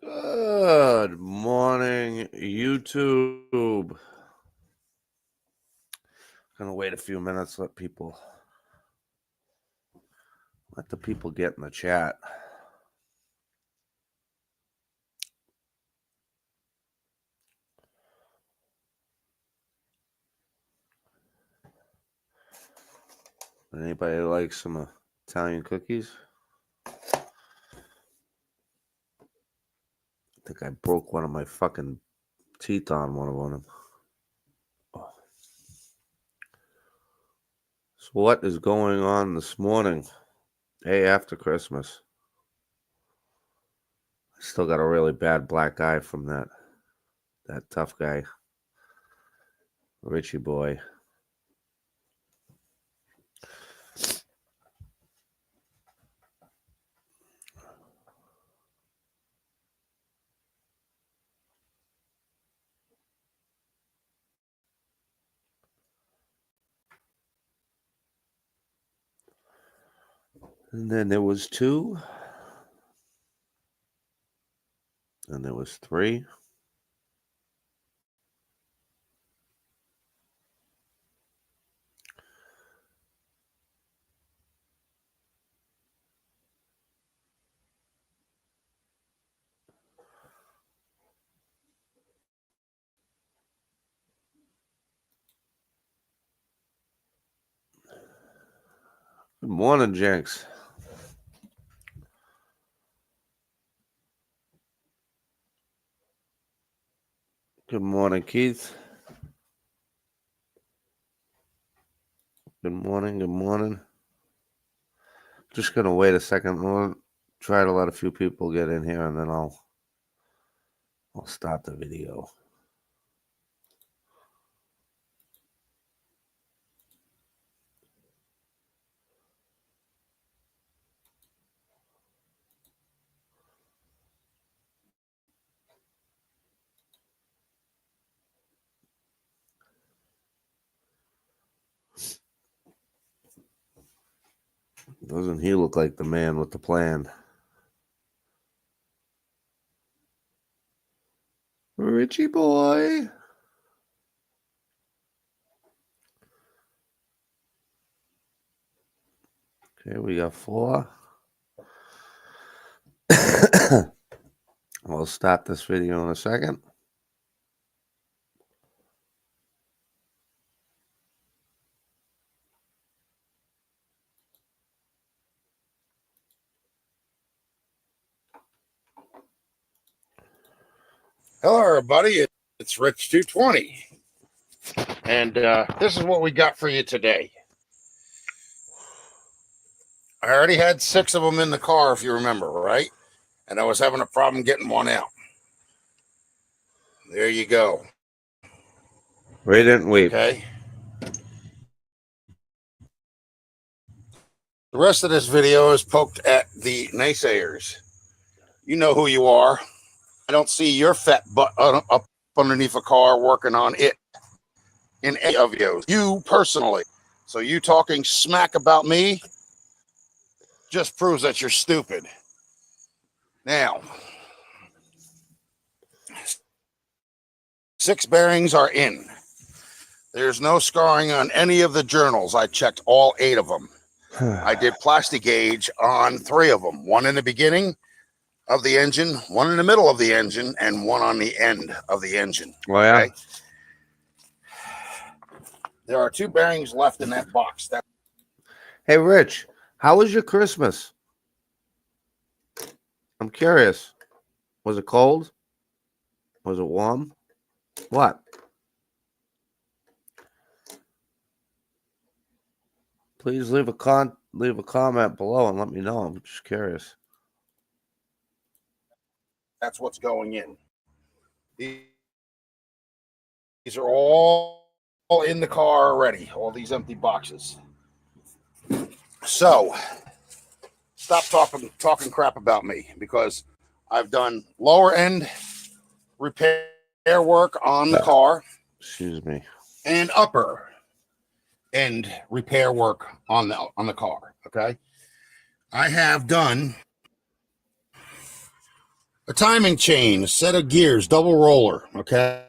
Good morning, YouTube. Gonna wait a few minutes, let the people get in the chat. Anybody like some Italian cookies? I think I broke one of my fucking teeth on one of them. Oh. So what is going on this morning? Day after Christmas. I still got a really bad black eye from that tough guy, Richie boy. And then there was 2. And there was 3. Good morning, Jenks. Good morning, Keith. Good morning. Just gonna wait a second. We'll try to let a few people get in here, and then I'll start the video. Doesn't he look like the man with the plan? Richie boy. Okay, we got 4. We'll start this video in a second. Hello, everybody. It's Rich 220, and this is what we got for you today. I already had 6 of them in the car, if you remember, right? And I was having a problem getting one out. There you go. Wait and weep. Okay. The rest of this video is poked at the naysayers. You know who you are. I don't see your fat butt up underneath a car working on it in any of you personally. So you talking smack about me just proves that you're stupid. Now, 6 bearings are in. There's no scarring on any of the journals. I checked all 8 of them. I did plastic gauge on 3 of them. 1 in the beginning of the engine, 1 in the middle of the engine, and 1 on the end of the engine. Oh, yeah? Okay? There are 2 bearings left in that box. Hey, Rich, how was your Christmas? I'm curious. Was it cold? Was it warm? What? Please leave a comment below and let me know. I'm just curious. That's what's going in. These are all in the car already, all these empty boxes. So, stop talking crap about me, because I've done lower end repair work on the car. Excuse me. And upper end repair work on the car. Okay. I have done a timing chain, a set of gears, double roller. Okay.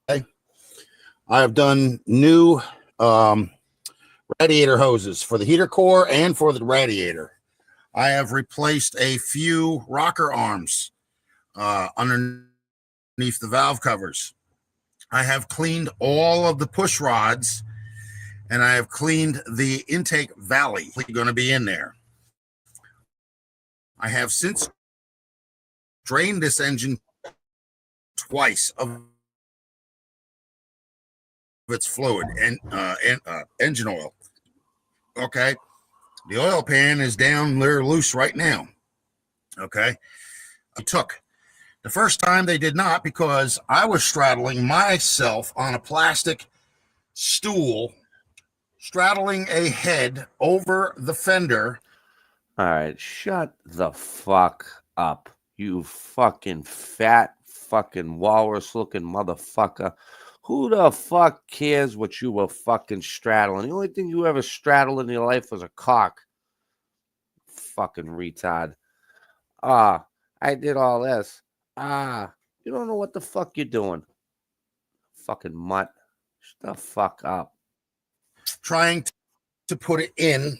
I have done new radiator hoses for the heater core and for the radiator. I have replaced a few rocker arms underneath the valve covers. I have cleaned all of the push rods, and I have cleaned the intake valley going to be in there. I have since drained this engine twice of its fluid and engine oil. Okay. The oil pan is down there loose right now. Okay. I took the first time they did not, because I was straddling myself on a plastic stool, straddling a head over the fender. All right, shut the fuck up, you fucking fat fucking walrus looking motherfucker. Who the fuck cares what you were fucking straddling? The only thing you ever straddled in your life was a cock. Fucking retard. I did all this. You don't know what the fuck you're doing. Fucking mutt. Shut the fuck up. Trying to put it in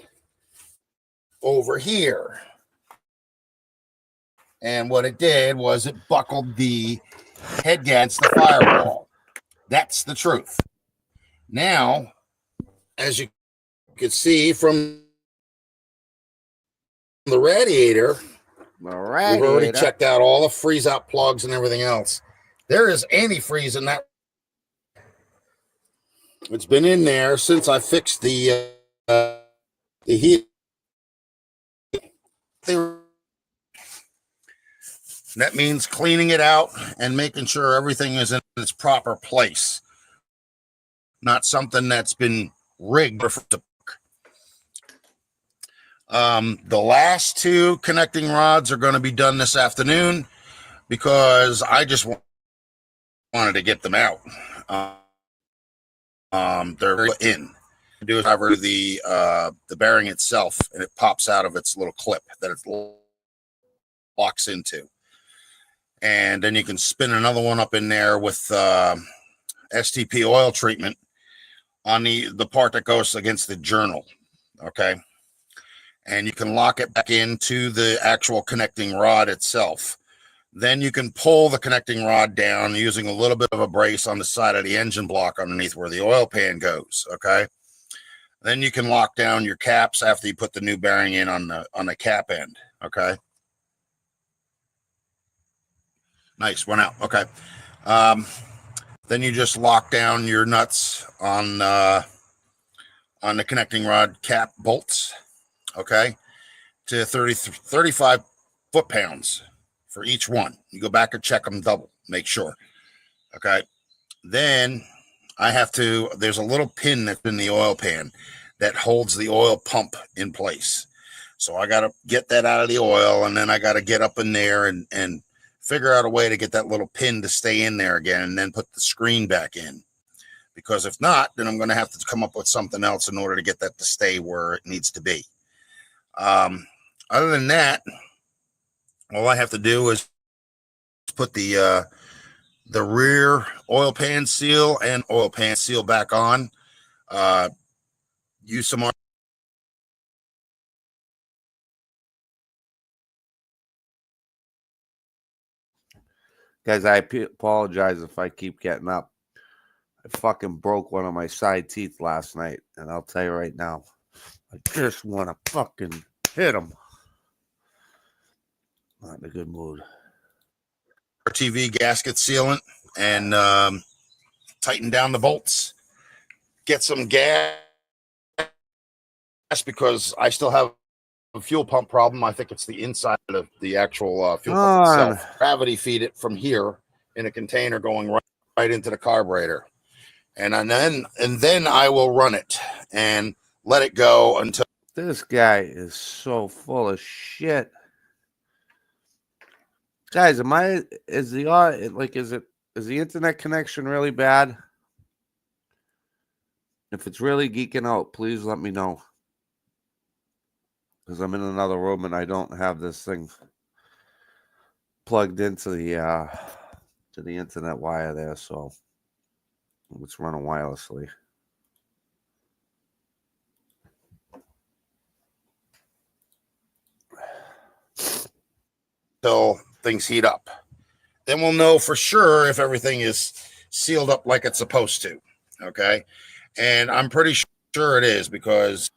over here. And what it did was it buckled the head against the firewall. That's the truth. Now, as you can see from the radiator, we've already checked out all the freeze out plugs and everything else. There is antifreeze in that. It's been in there since I fixed the heat. That means cleaning it out and making sure everything is in its proper place. Not something that's been rigged. The last two connecting rods are going to be done this afternoon because I just wanted to get them out. They're in. Do is cover the bearing itself, and it pops out of its little clip that it locks into. And then you can spin another one up in there with STP oil treatment on the part that goes against the journal. Okay. And you can lock it back into the actual connecting rod itself. Then you can pull the connecting rod down using a little bit of a brace on the side of the engine block underneath where the oil pan goes. Okay. Then you can lock down your caps after you put the new bearing in on the cap end. Okay. Nice, went out. Okay. Then you just lock down your nuts on the connecting rod cap bolts. Okay. To 35 foot-pounds for each one. You go back and check them double, make sure. Okay. Then there's a little pin that's in the oil pan that holds the oil pump in place. So I got to get that out of the oil, and then I got to get up in there and figure out a way to get that little pin to stay in there again, and then put the screen back in. Because if not, then I'm going to have to come up with something else in order to get that to stay where it needs to be. Other than that, all I have to do is put the rear oil pan seal and oil pan seal back on. Use some Guys, I apologize if I keep getting up. I fucking broke one of my side teeth last night, and I'll tell you right now, I just want to fucking hit him. Not in a good mood. RTV gasket sealant and tighten down the bolts. Get some gas because I still have a fuel pump problem. I think it's the inside of the actual fuel pump itself. Gravity feed it from here in a container going right into the carburetor. And then I will run it and let it go until. This guy is so full of shit. Guys, is the internet connection really bad? If it's really geeking out, please let me know. Because I'm in another room and I don't have this thing plugged into the internet wire there, so it's running wirelessly. Till things heat up. Then we'll know for sure if everything is sealed up like it's supposed to. Okay. And I'm pretty sure it is because,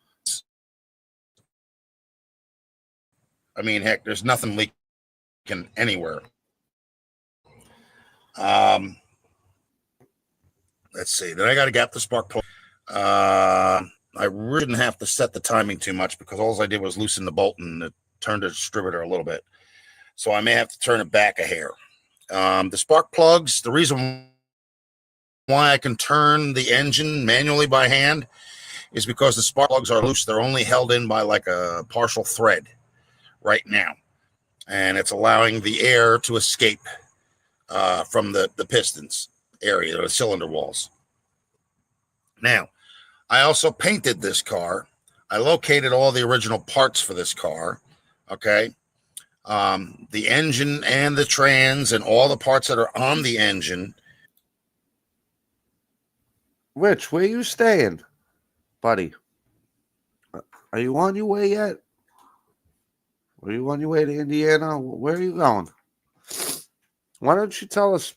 I mean, heck, there's nothing leaking anywhere. Let's see. Then I got to get the spark plug. I really didn't have to set the timing too much because all I did was loosen the bolt and turn the distributor a little bit. So I may have to turn it back a hair. The spark plugs, the reason why I can turn the engine manually by hand is because the spark plugs are loose. They're only held in by like a partial thread right now. And it's allowing the air to escape from the pistons area, the cylinder walls. Now, I also painted this car. I located all the original parts for this car. Okay. The engine and the trans and all the parts that are on the engine. Rich, where you staying, buddy? Are you on your way yet? Are you on your way to Indiana? Where are you going? Why don't you tell us?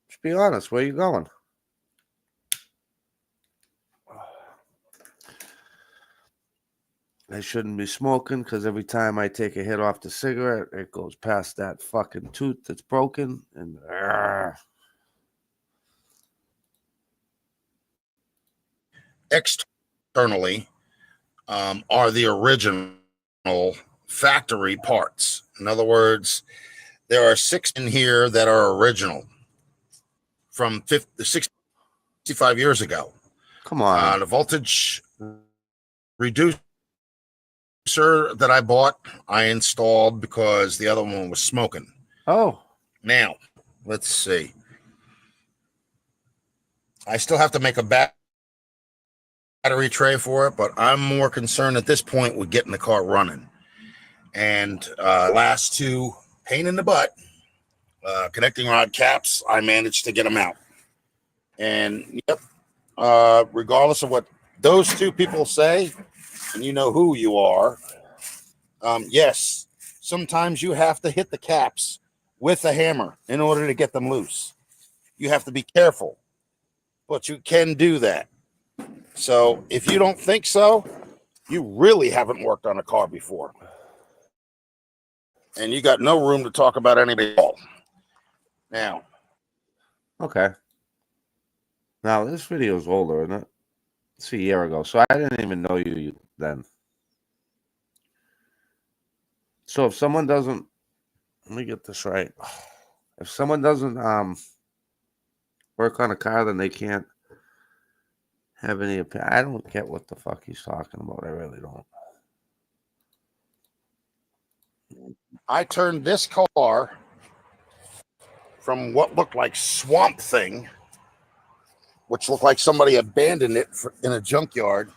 Just be honest. Where are you going? I shouldn't be smoking because every time I take a hit off the cigarette, it goes past that fucking tooth that's broken. And externally are the original factory parts. In other words, there are 6 in here that are original from 65 years ago. Come on. The voltage reducer that I bought, I installed because the other one was smoking. Oh. Now, let's see. I still have to make a battery tray for it, but I'm more concerned at this point with getting the car running. And last 2, pain in the butt, connecting rod caps, I managed to get them out. And yep, regardless of what those 2 people say, and you know who you are, yes, sometimes you have to hit the caps with a hammer in order to get them loose. You have to be careful, but you can do that. So if you don't think so, you really haven't worked on a car before. And you got no room to talk about anybody at all. Now. Okay. Now, this video is older, isn't it? It's a year ago, so I didn't even know you then. So if someone doesn't, let me get this right. If someone doesn't work on a car, then they can't have any opinion. I don't get what the fuck he's talking about. I really don't. I turned this car from what looked like Swamp Thing, which looked like somebody abandoned it in a junkyard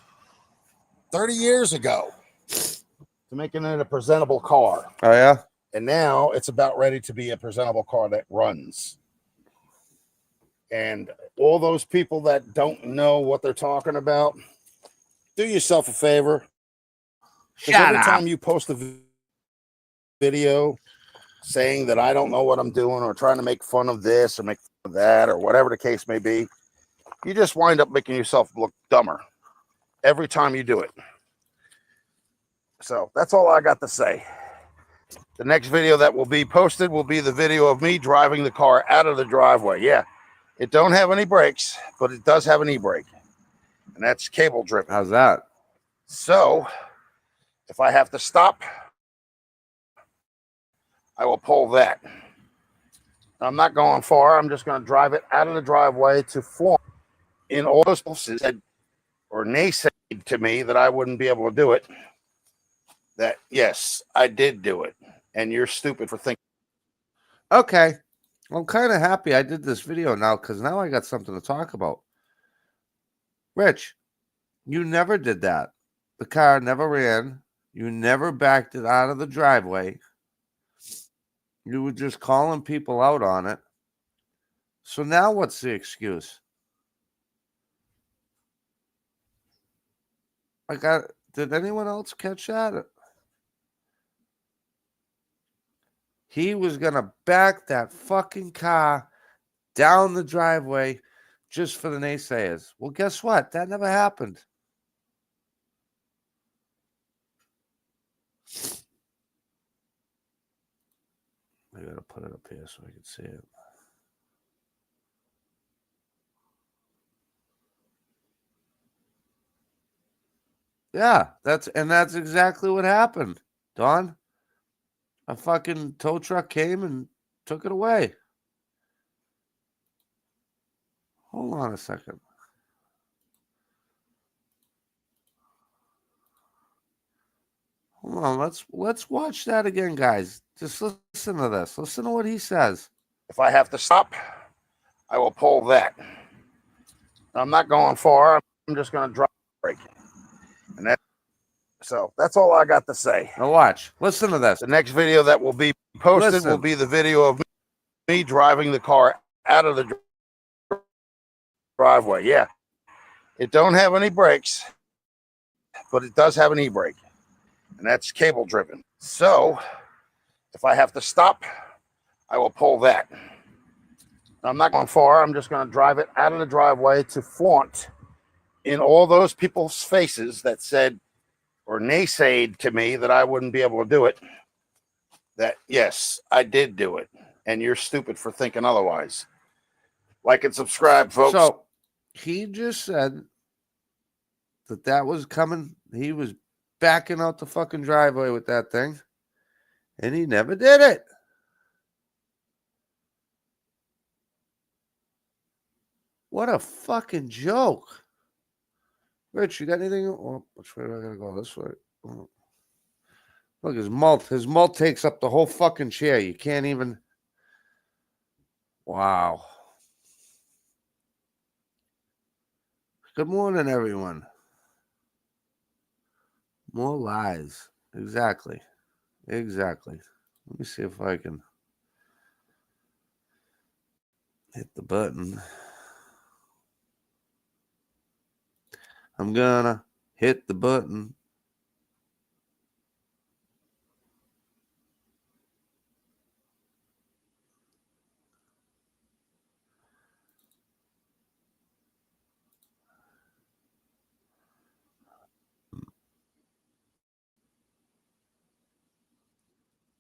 30 years ago, to making it a presentable car. Oh, yeah? And now it's about ready to be a presentable car that runs. And all those people that don't know what they're talking about, do yourself a favor. Because every time you post a video saying that I don't know what I'm doing or trying to make fun of this or make fun of that or whatever the case may be, you just wind up making yourself look dumber every time you do it. So that's all I got to say. The next video that will be posted will be the video of me driving the car out of the driveway. Yeah, it don't have any brakes, but it does have an e-brake, and that's cable driven. How's that? So if I have to stop, I will pull that. I'm not going far. I'm just going to drive it out of the driveway to Florence. In all those places said or naysayed to me that I wouldn't be able to do it, that yes, I did do it. And you're stupid for thinking. Okay. I'm kind of happy I did this video now because now I got something to talk about. Rich, you never did that. The car never ran. You never backed it out of the driveway. You were just calling people out on it. So now what's the excuse? Did anyone else catch that? He was going to back that fucking car down the driveway just for the naysayers. Well, guess what? That never happened. I got to put it up here so I can see it. Yeah, that's exactly what happened, Don. A fucking tow truck came and took it away. Hold on a second. Hold on, let's watch that again, guys. Just listen to this. Listen to what he says. If I have to stop, I will pull that. I'm not going far. I'm just going to drop the brake. And that's all I got to say. Now watch. Listen to this. The next video that will be posted will be the video of me driving the car out of the driveway. Yeah. It don't have any brakes, but it does have an e-brake. And that's cable driven. So if I have to stop, I will pull that. I'm not going far. I'm just going to drive it out of the driveway to flaunt in all those people's faces that said or naysayed to me that I wouldn't be able to do it. That, yes, I did do it. And you're stupid for thinking otherwise. Like and subscribe, folks. So he just said that was coming. He was backing out the fucking driveway with that thing. And he never did it. What a fucking joke. Rich, you got anything? Oh, which way do I gotta go? This way. Oh. Look, his mult takes up the whole fucking chair. You can't even. Wow. Good morning, everyone. More lies. Exactly. Let me see if I can hit the button. I'm gonna hit the button.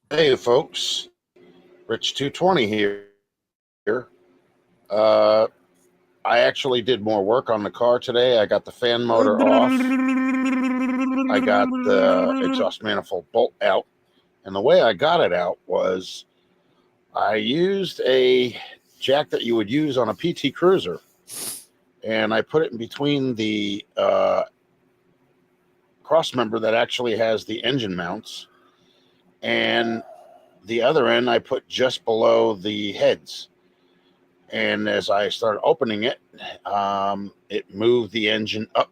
Hey, folks. Rich 220 here. I actually did more work on the car today. I got the fan motor off. I got the exhaust manifold bolt out. And the way I got it out was I used a jack that you would use on a PT Cruiser. And I put it in between the cross member that actually has the engine mounts. And the other end I put just below the heads. And as I started opening it, it moved the engine up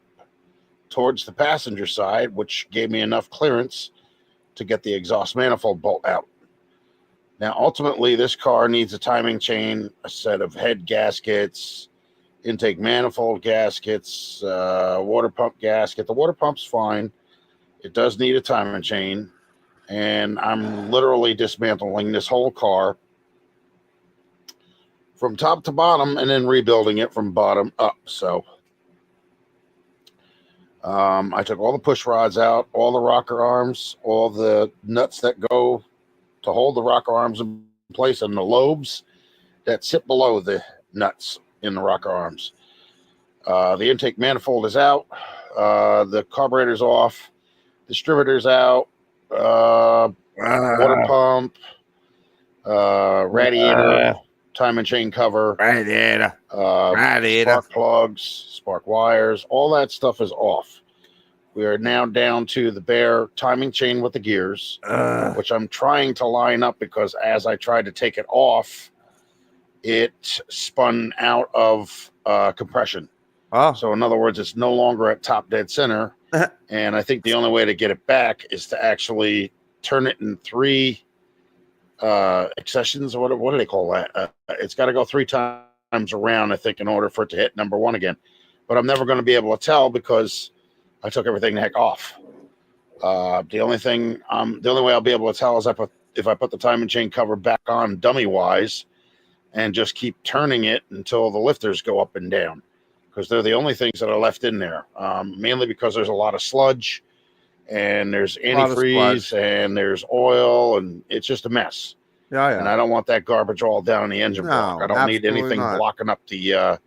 towards the passenger side, which gave me enough clearance to get the exhaust manifold bolt out. Now, ultimately, this car needs a timing chain, a set of head gaskets, intake manifold gaskets, water pump gasket. The water pump's fine. It does need a timing chain. And I'm literally dismantling this whole car from top to bottom and then rebuilding it from bottom up. So I took all the push rods out, all the rocker arms, all the nuts that go to hold the rocker arms in place, and the lobes that sit below the nuts in the rocker arms. The intake manifold is out. The carburetor's off. Distributor's out. Water pump. Radiator. Timing chain cover, Radiator, spark plugs, spark wires, all that stuff is off. We are now down to the bare timing chain with the gears, which I'm trying to line up because as I tried to take it off, it spun out of compression. Oh. So in other words, it's no longer at top dead center. And I think the only way to get it back is to actually turn it in 3 accessions, or what do they call that? It's got to go 3 times around, I think, in order for it to hit number one again. But I'm never going to be able to tell because I took everything the heck off. The only way I'll be able to tell is if I put the timing chain cover back on dummy wise and just keep turning it until the lifters go up and down, because they're the only things that are left in there. Mainly because there's a lot of sludge and there's antifreeze and there's oil and it's just a mess. Yeah, yeah. And I don't want that garbage all down the engine block. I don't need anything blocking up the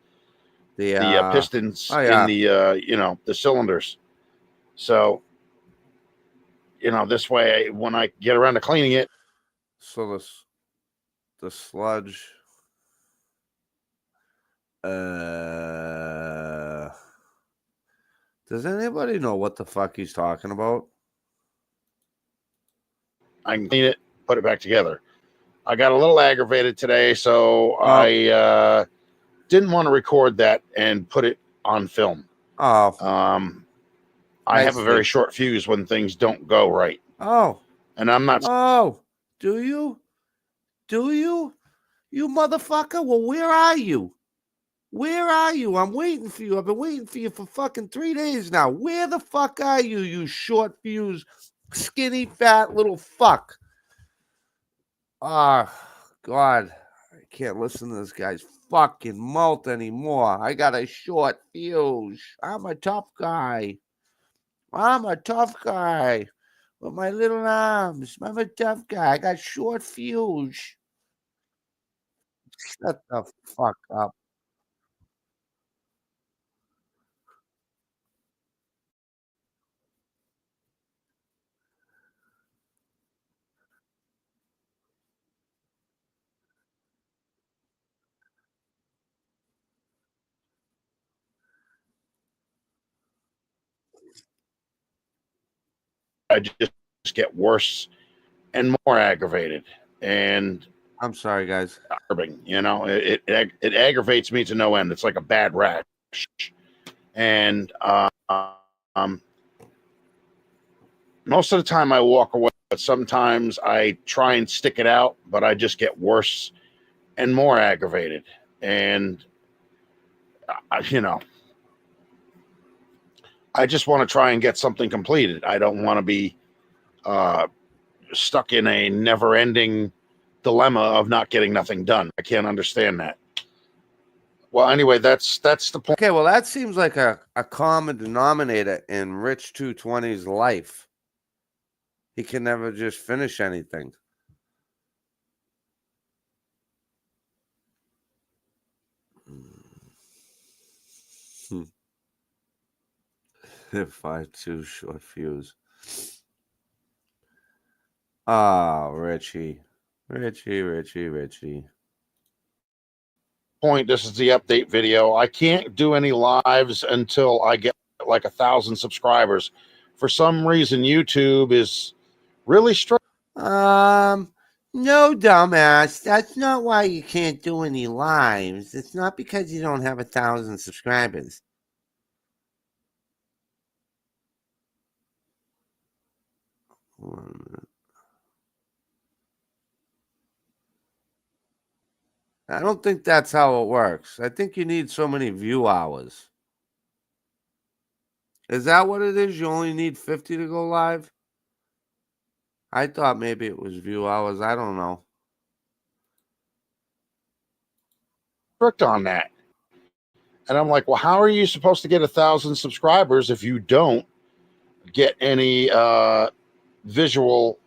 pistons in the cylinders. So, this way, when I get around to cleaning it. So the sludge. Does anybody know what the fuck he's talking about? I can clean it, put it back together. I got a little aggravated today, so I didn't want to record that and put it on film. I have a very short fuse when things don't go right. And I'm not. Do you? You motherfucker? Well, where are you? Where are you? I'm waiting for you. I've been waiting for you for fucking 3 days now. Where the fuck are you, you short fuse, skinny, fat little fuck? God. I can't listen to this guy's fucking mouth anymore. I got a short fuse. I'm a tough guy. With my little arms. I'm a tough guy. I got short fuse. Shut the fuck up. I just get worse and more aggravated. And I'm sorry, guys. It aggravates me to no end. It's like a bad rash. And most of the time I walk away, but sometimes I try and stick it out, but I just get worse and more aggravated. And I just want to try and get something completed. I don't want to be stuck in a never-ending dilemma of not getting nothing done. I can't understand that. Well, anyway, that's the point. Okay, well, that seems like a common denominator in Rich 220's life. He can never just finish anything. If I too short fuse. Richie. Point. This is the update video. I can't do any lives until I get like 1,000 subscribers. For some reason, YouTube is really strict. No, dumbass. That's not why you can't do any lives. It's not because you don't have 1,000 subscribers. I don't think that's how it works. I think you need so many view hours. Is that what it is? You only need 50 to go live? I thought maybe it was view hours. I don't know. Strict on that. And I'm like, well, how are you supposed to get 1,000 subscribers if you don't get any visual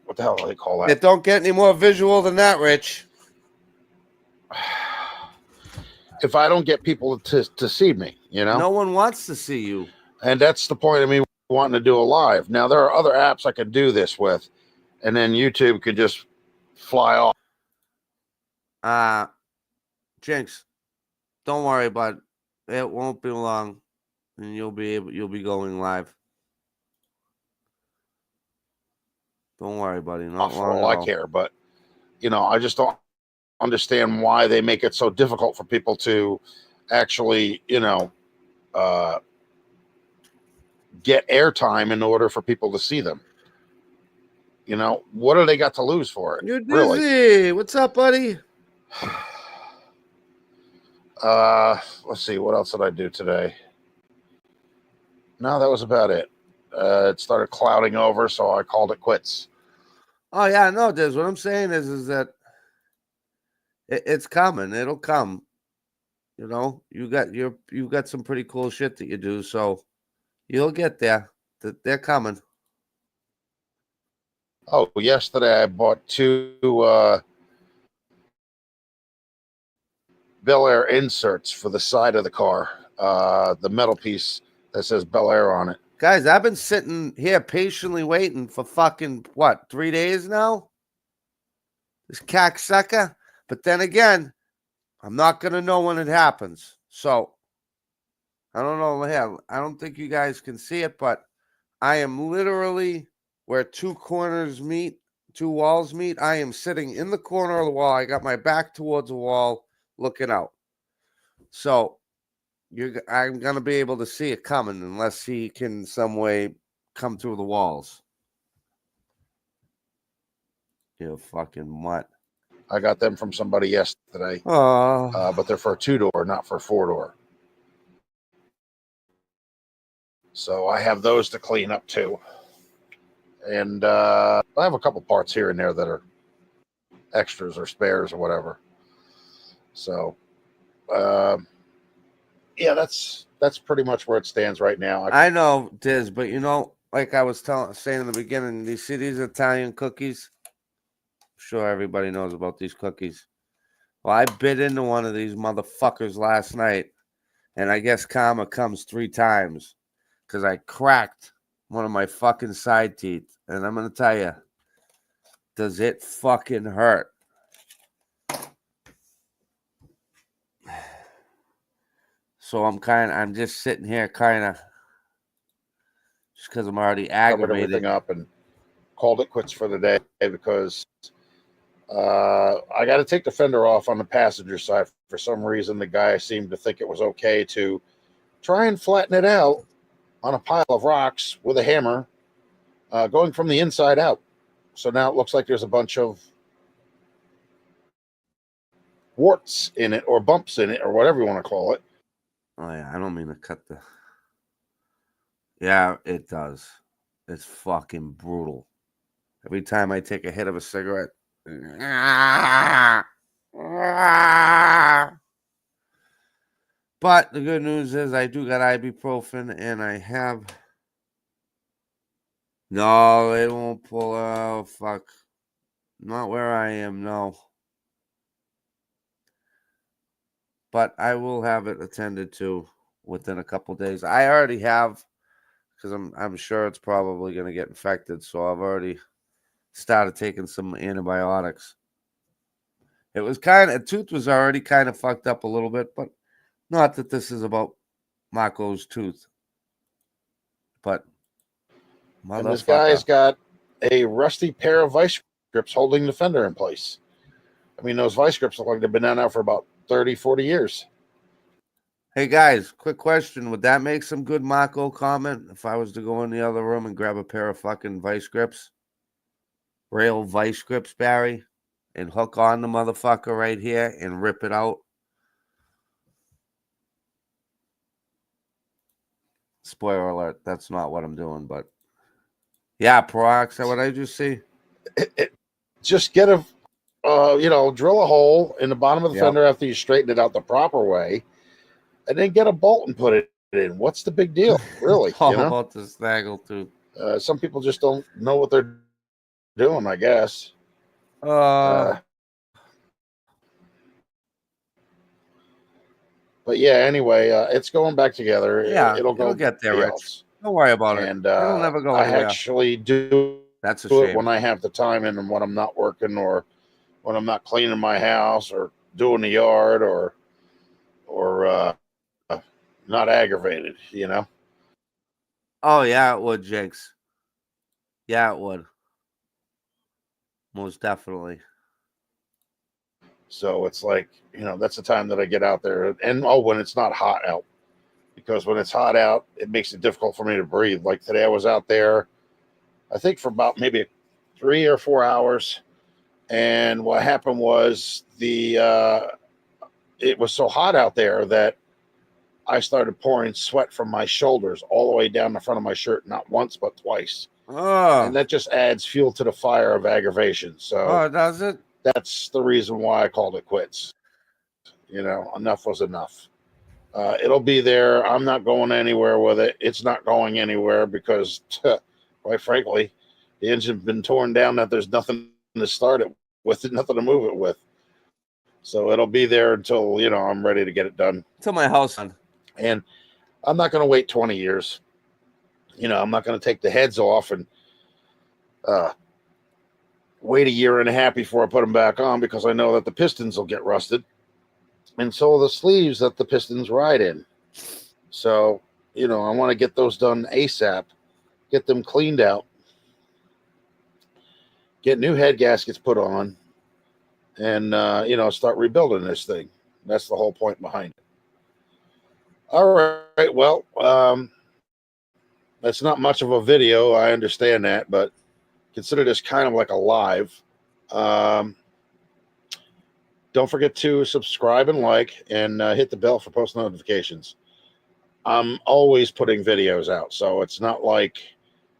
what the hell do they call that? It don't get any more visual than that, Rich. If I don't get people to see me, No one wants to see you. And that's the point of me wanting to do a live. Now, there are other apps I could do this with, and then YouTube could just fly off. Jinx, don't worry, bud. It won't be long, and you'll be going live. Don't worry, buddy. Not for all I care, but I just don't understand why they make it so difficult for people to actually, get airtime in order for people to see them. You know, what do they got to lose for it? You're Really? dizzy. What's up, buddy? Let's see. What else did I do today? No, that was about it. It started clouding over, so I called it quits. Oh yeah, no, Diz. What I'm saying is that it's coming. It'll come. You know, you got some pretty cool shit that you do, so you'll get there. They're coming. Oh, yesterday I bought 2 Bel Air inserts for the side of the car. The metal piece that says Bel Air on it. Guys, I've been sitting here patiently waiting for fucking, what, 3 days now? This cocksucker. But then again, I'm not going to know when it happens. So, I don't know. I don't think you guys can see it, but I am literally where 2 corners meet, 2 walls meet. I am sitting in the corner of the wall. I got my back towards the wall looking out. So, I'm going to be able to see it coming unless he can some way come through the walls. You fucking what? I got them from somebody yesterday. Oh. But they're for a 2-door, not for a 4-door. So I have those to clean up too. And I have a couple parts here and there that are extras or spares or whatever. So, yeah, that's pretty much where it stands right now. I know, Diz, but you know, like I was saying in the beginning, you see these Italian cookies? I'm sure everybody knows about these cookies. Well, I bit into one of these motherfuckers last night, and I guess karma comes 3 times because I cracked one of my fucking side teeth. And I'm going to tell you, does it fucking hurt? So I'm just sitting here kind of, just because I'm already aggravated. Covered everything up and called it quits for the day because I got to take the fender off on the passenger side. For some reason, the guy seemed to think it was okay to try and flatten it out on a pile of rocks with a hammer, going from the inside out. So now it looks like there's a bunch of warts in it or bumps in it or whatever you want to call it. Oh, yeah, I don't mean to cut the... Yeah, it does. It's fucking brutal. Every time I take a hit of a cigarette... But the good news is I do got ibuprofen, and I have... No, they won't pull out. Fuck. Not where I am, no. But I will have it attended to within a couple days. I already have, because I'm sure it's probably going to get infected. So I've already started taking some antibiotics. It was tooth was already kind of fucked up a little bit, but not that this is about Marco's tooth. But and this guy's got a rusty pair of vice grips holding the fender in place. I mean, those vice grips look like they've been down now for about 30, 40 years. Hey, guys, quick question. Would that make some good Marco comment if I was to go in the other room and grab a pair of fucking vice grips? Rail vice grips, Barry, and hook on the motherfucker right here and rip it out? Spoiler alert, that's not what I'm doing, but yeah, Prox, what I just see? Just get a, drill a hole in the bottom of the fender after you straighten it out the proper way, and then get a bolt and put it in. What's the big deal, really? All about the snaggle tooth. Some people just don't know what they're doing, I guess. But yeah, anyway, it's going back together. Yeah, it'll get there, Rich. Don't worry about it. It'll never go anywhere. I actually do That's a shame. it when I have the time and when I'm not working or when I'm not cleaning my house or doing the yard or not aggravated, you know? Oh, yeah, it would, Jinx. Yeah, it would. Most definitely. So it's like, that's the time that I get out there. And, when it's not hot out, because when it's hot out, it makes it difficult for me to breathe. Like today, I was out there, I think for about maybe 3 or 4 hours, and what happened was it was so hot out there that I started pouring sweat from my shoulders all the way down the front of my shirt, not once but twice. And Oh, that just adds fuel to the fire of aggravation. So does it? that's the reason why I called it quits. Enough was enough. It'll be there. I'm not going anywhere with it. It's not going anywhere because, quite frankly, the engine's been torn down that there's nothing to start it with, nothing to move it with. So it'll be there until, I'm ready to get it done. To my house. And I'm not going to wait 20 years. I'm not going to take the heads off and wait a year and a half before I put them back on, because I know that the pistons will get rusted. And so will the sleeves that the pistons ride in. So, I want to get those done ASAP, get them cleaned out, get new head gaskets put on, and, start rebuilding this thing. That's the whole point behind it. All right. Well, that's not much of a video. I understand that, but consider this kind of like a live. Don't forget to subscribe and like, and hit the bell for post notifications. I'm always putting videos out, so it's not like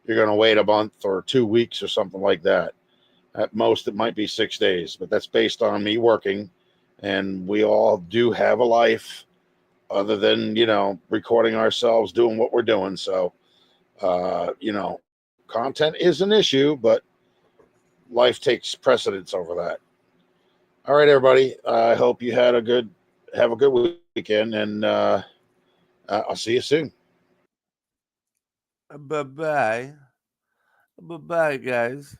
you're going to wait a month or 2 weeks or something like that. At most, it might be 6 days, but that's based on me working, and we all do have a life other than, recording ourselves doing what we're doing. So, content is an issue, but life takes precedence over that. All right, everybody. I hope you have a good weekend, and I'll see you soon. Bye-bye. Bye-bye, guys.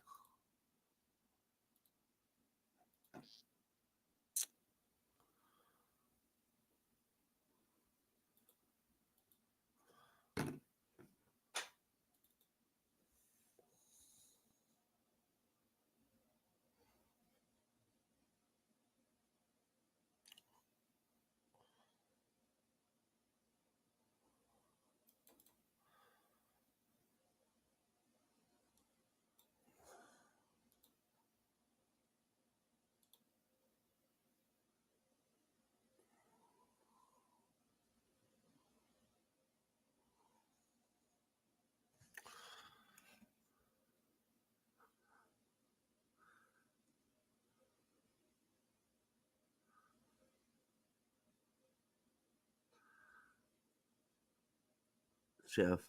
Jeff,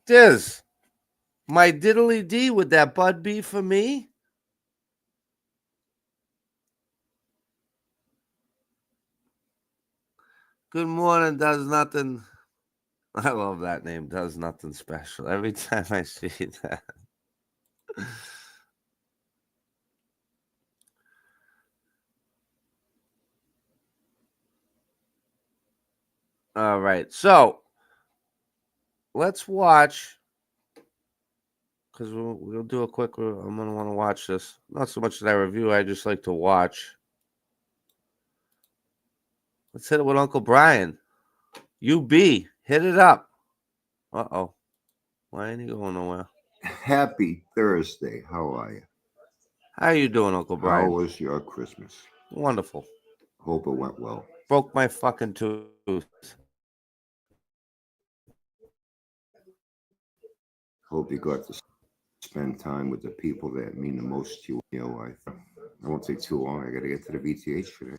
Diz, my diddly D, would that bud be for me? Good morning, does nothing. I love that name, does nothing special. Every time I see that. All right, so let's watch, because we'll do a quick. I'm gonna want to watch this. Not so much that I review. I just like to watch. Let's hit it with Uncle Brian. UB, hit it up. Uh-oh. Why ain't he going nowhere? Happy Thursday. How are you? How you doing, Uncle Brian? How was your Christmas? Wonderful. Hope it went well. Broke my fucking tooth. Hope you got to spend time with the people that mean the most to you in your life. I won't take too long. I got to get to the VTH today.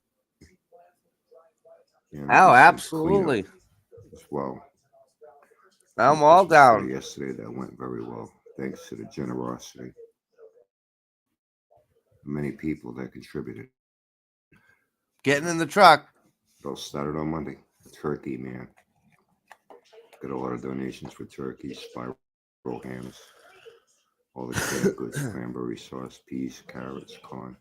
Oh, absolutely. As well. I'm all down. Yesterday, that went very well, thanks to the generosity of many people that contributed. Getting in the truck. It all started on Monday. Turkey, man. Got a lot of donations for turkey, spiral hams, all the canned goods, cranberry sauce, peas, carrots, corn.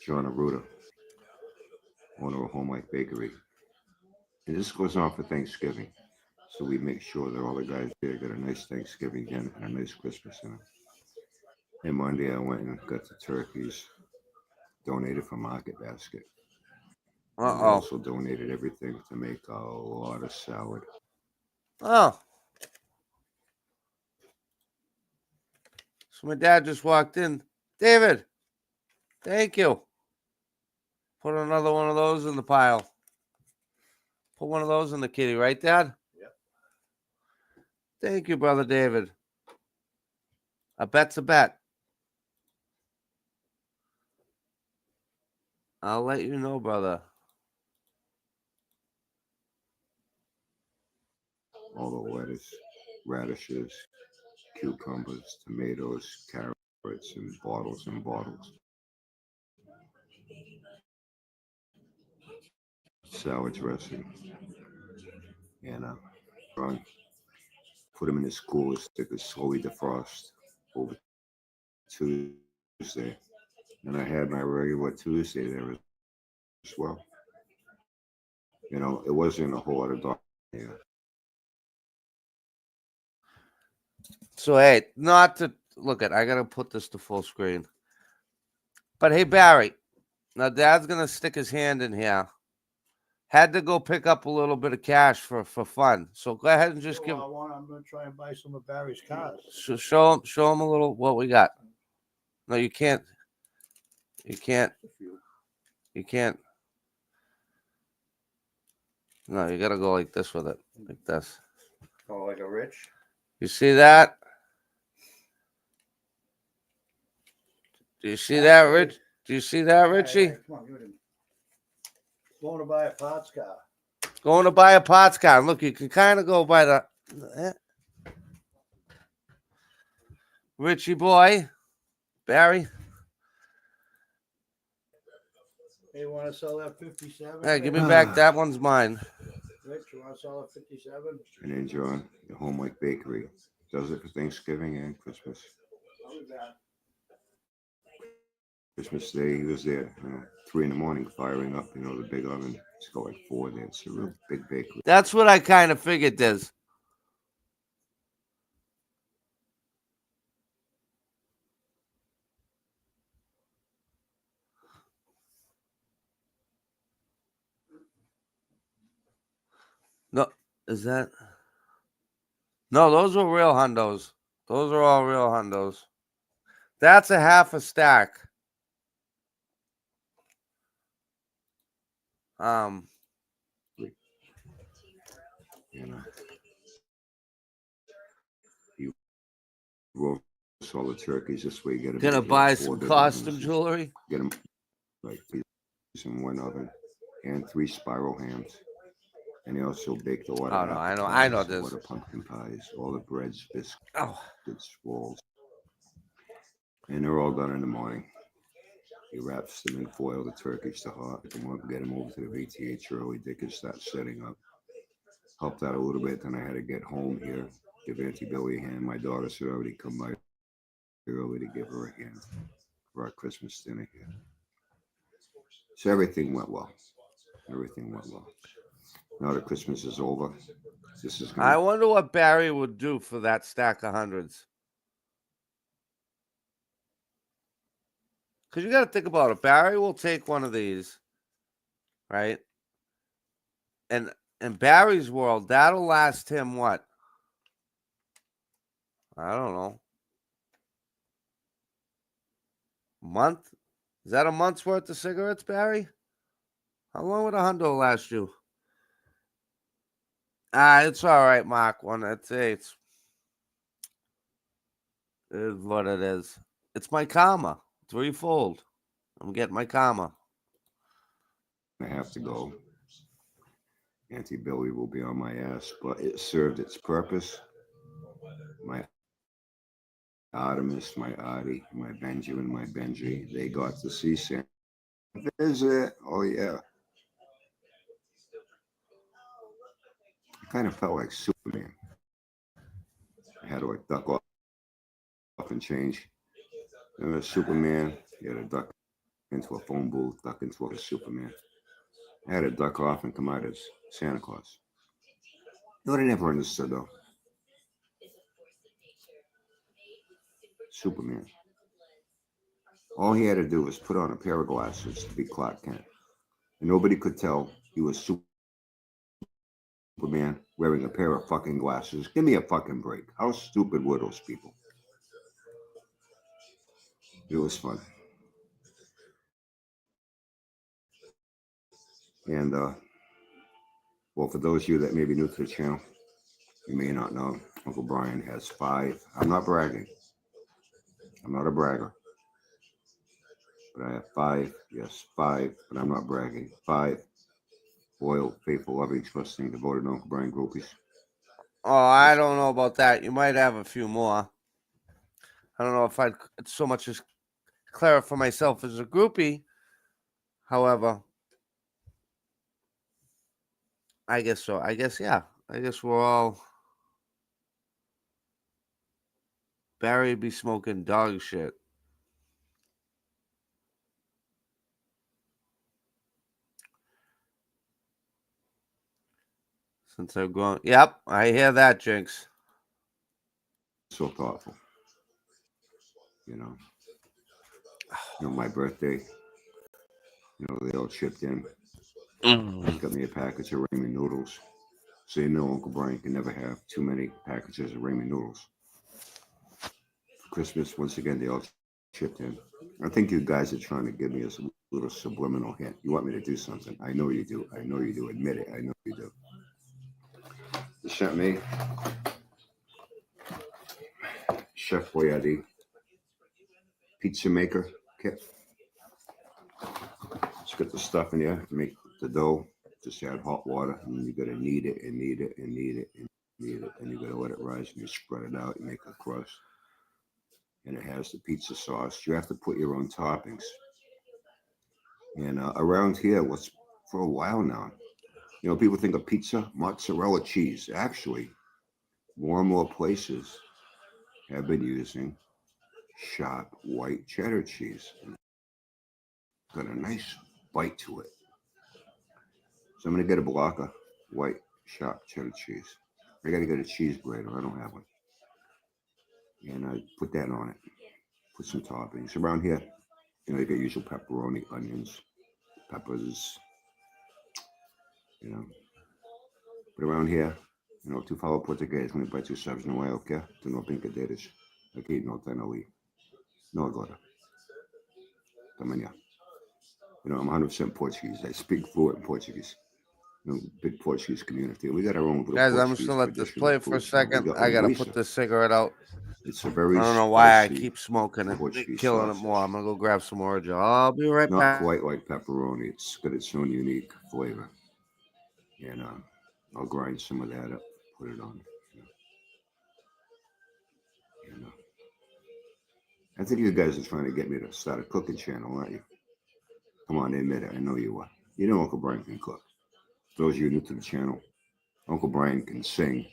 John Arruda, owner of Home Life Bakery. And this goes on for Thanksgiving. So we make sure that all the guys there get a nice Thanksgiving dinner and a nice Christmas dinner. And Monday I went and got the turkeys donated from Market Basket. And they Uh-oh. also donated everything to make a lot of salad. Oh. So my dad just walked in. David, thank you. Put another one of those in the pile. Put one of those in the kitty, right, Dad? Yep. Thank you, Brother David. A bet's a bet. I'll let you know, brother. All the lettuce, radishes, cucumbers, tomatoes, carrots, and bottles and bottles. Salad dressing. And run. Put them in this cooler so they could slowly defrost over Tuesday. And I had my regular Tuesday there as well. You know, it wasn't a whole lot of dark there. So hey, not to look at, I gotta put this to full screen. But hey, Barry, now Dad's gonna stick his hand in here. Had to go pick up a little bit of cash for fun. So go ahead and just give. I'm going to try and buy some of Barry's cars. Show him a little what we got. No, you can't. You can't. You can't. No, you gotta go like this with it, like this. Oh, like a rich? You see that? Do you see that, Rich? Do you see that, Richie? Yeah, come on, give it to me. Going to buy a parts car. Going to buy a parts car. Look, you can kind of go by the Richie boy, Barry. Hey, you want to sell that 57? Hey, give me back. That one's mine. Rich, you want to sell that 57? And then John, the Homeway Bakery, does it for Thanksgiving and Christmas. I'll be back. Christmas Day, he was there, 3 a.m, firing up, the big oven. It's got like 4 there. It's a real big bakery. That's what I kind of figured, Diz. No, is that? No, those were real hundos. Those are all real hundos. That's a half a stack. You roast all the turkeys this way. Get them. Gonna buy some costume jewelry. Get them like in one oven and 3 spiral hams. And they also baked a lot of I know this. A lot of pumpkin pies, all the breads, biscuits, rolls. And they're all done in the morning. He wraps them in foil, the turkeys to hot, pick them up, get them over to the VTH early. They can start setting up. Helped out a little bit. Then I had to get home here, give Auntie Billy a hand. My daughter said already come by early to give her a hand for our Christmas dinner here. So everything went well. Everything went well. Now that Christmas is over, this is. I wonder what Barry would do for that stack of hundreds. Because you got to think about it. Barry will take one of these, right? And in Barry's world, that'll last him what? I don't know. A month? Is that a month's worth of cigarettes, Barry? How long would a hundo last you? It's all right, Mark. It is what it is. It's my karma. Threefold. I'm getting my karma. I have to go. Auntie Billy will be on my ass, but it served its purpose. My Artemis, my Artie, my Benjamin, my Benji, they got to see Santa visit. Oh, yeah. I kind of felt like Superman. I had to like duck off and change. Superman, you had to duck into a phone booth, duck into a Superman. I had to duck off and come out as Santa Claus. You know what I never understood though? Superman. All he had to do was put on a pair of glasses to be Clark Kent. And nobody could tell he was Superman wearing a pair of fucking glasses. Give me a fucking break. How stupid were those people? It was fun. And, well, for those of you that may be new to the channel, you may not know, Uncle Brian has 5. I'm not bragging. I'm not a bragger. But I have 5. Yes, 5. But I'm not bragging. 5 loyal, faithful, loving, trusting, devoted Uncle Brian groupies. Oh, I don't know about that. You might have a few more. I don't know if I'd so much as clarify myself as a groupie. However, I guess so. I guess, yeah. I guess we're all Barry be smoking dog shit. Since I've grown. Yep, I hear that, Jinx. So thoughtful. You know, my birthday, they all chipped in. Got me a package of ramen noodles. So Uncle Brian can never have too many packages of ramen noodles. For Christmas, once again, they all chipped in. I think you guys are trying to give me a little subliminal hint. You want me to do something. I know you do. I know you do. Admit it. I know you do. You sent me Chef Boyardee pizza maker kit. Just got the stuff in there to make the dough. Just add hot water, and then you gotta knead it and knead it and knead it and knead it, and you gotta let it rise, and you spread it out. You make a crust, and it has the pizza sauce. You have to put your own toppings. And around here, what's for a while now, people think of pizza, mozzarella cheese. Actually, more and more places have been using sharp white cheddar cheese. Got a nice bite to it. So I'm going to get a block of white sharp cheddar cheese. I got to get a cheese grater. I don't have one. And I put that on it. Put some toppings. Around here, you got usual pepperoni, onions, peppers, But around here, tu falo português, meu pai, tu sabes, não é o que é? Tu não brincadeiras. Aqui não tem ali. Não agora. Amanhã. I'm 100% Portuguese. I speak fluent Portuguese. Big Portuguese community. We got our own little Guys, I'm Portuguese just gonna let this traditional play for a foods. We second. got I gotta linguiça. put this cigarette out. It's a very I don't know why I spicy keep smoking it. Portuguese Killing sausage. it more. I'm gonna go grab some more, Joe. I'll be right Not back. quite like pepperoni. It's got its own unique flavor. And I'll grind some of that up, put it on. I think you guys are trying to get me to start a cooking channel, aren't you? Come on, admit it. I know you are. You know Uncle Brian can cook. For those of you new to the channel, Uncle Brian can sing.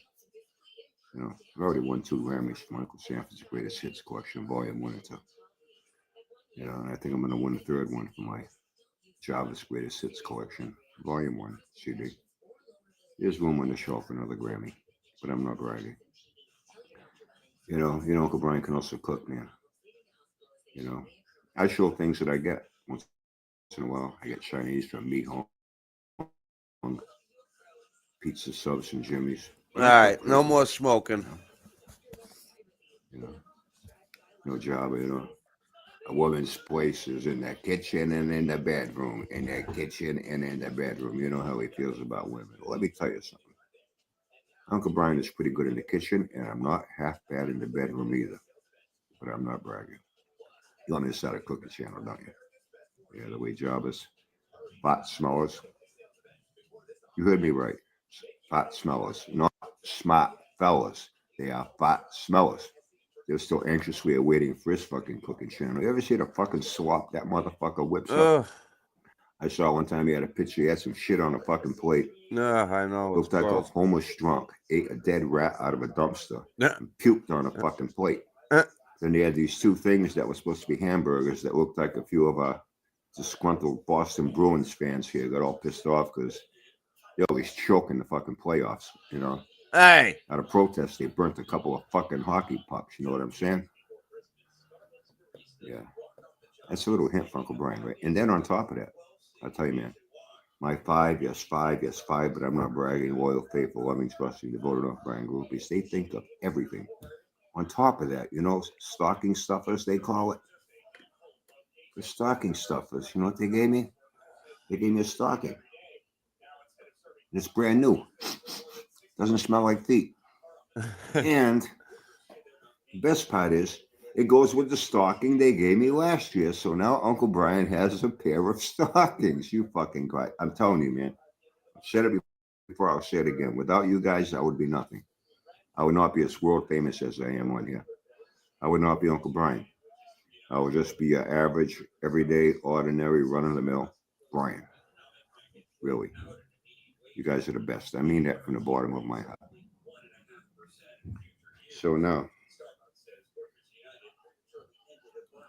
I've already won 2 Grammys from Uncle Sanford's Greatest Hits Collection, Volume 1 and 2. And I think I'm going to win a 3rd one for my Java's Greatest Hits Collection, Volume 1 CD. There's room on the shelf for another Grammy, but I'm not bragging. Uncle Brian can also cook, man. I show things that I get once in a while. I get Chinese from Meat Hong, pizza subs from Jimmy's. All right, no more smoking. No job, A woman's place is in the kitchen and in the bedroom, in the kitchen and in the bedroom. You know how he feels about women. Well, let me tell you something. Uncle Brian is pretty good in the kitchen, and I'm not half bad in the bedroom either. But I'm not bragging. You want me to start a cooking channel, don't you? Yeah, the way Java's fat smellers. You heard me right. Fat smellers, not smart fellas. They are fat smellers. They're still anxiously awaiting for his fucking cooking channel. You ever see the fucking slop that motherfucker whips up? I saw one time he had a picture. He had some shit on a fucking plate. Yeah, I know. Looked like a homeless drunk ate a dead rat out of a dumpster and puked on a fucking plate. Then they had these 2 things that were supposed to be hamburgers that looked like a few of our disgruntled Boston Bruins fans here got all pissed off because he's choking the fucking playoffs, Hey. Out of protest, they burnt a couple of fucking hockey pucks. You know what I'm saying? Yeah. That's a little hint for Uncle Brian, right? And then on top of that, I'll tell you, man, my five, but I'm not bragging, loyal, faithful, loving, trusting, devoted on Brian Groupies. They think of everything. On top of that, stocking stuffers, they call it. The stocking stuffers. You know what they gave me? They gave me a stocking. It's brand new. Doesn't smell like feet. And the best part is, it goes with the stocking they gave me last year. So now Uncle Brian has a pair of stockings. You fucking guy. I'm telling you, man. I've said it before, I'll say it again. Without you guys, I would be nothing. I would not be as world famous as I am on here. I would not be Uncle Brian. I would just be an average, everyday, ordinary, run-of-the-mill Brian. Really. You guys are the best. I mean that from the bottom of my heart. So now.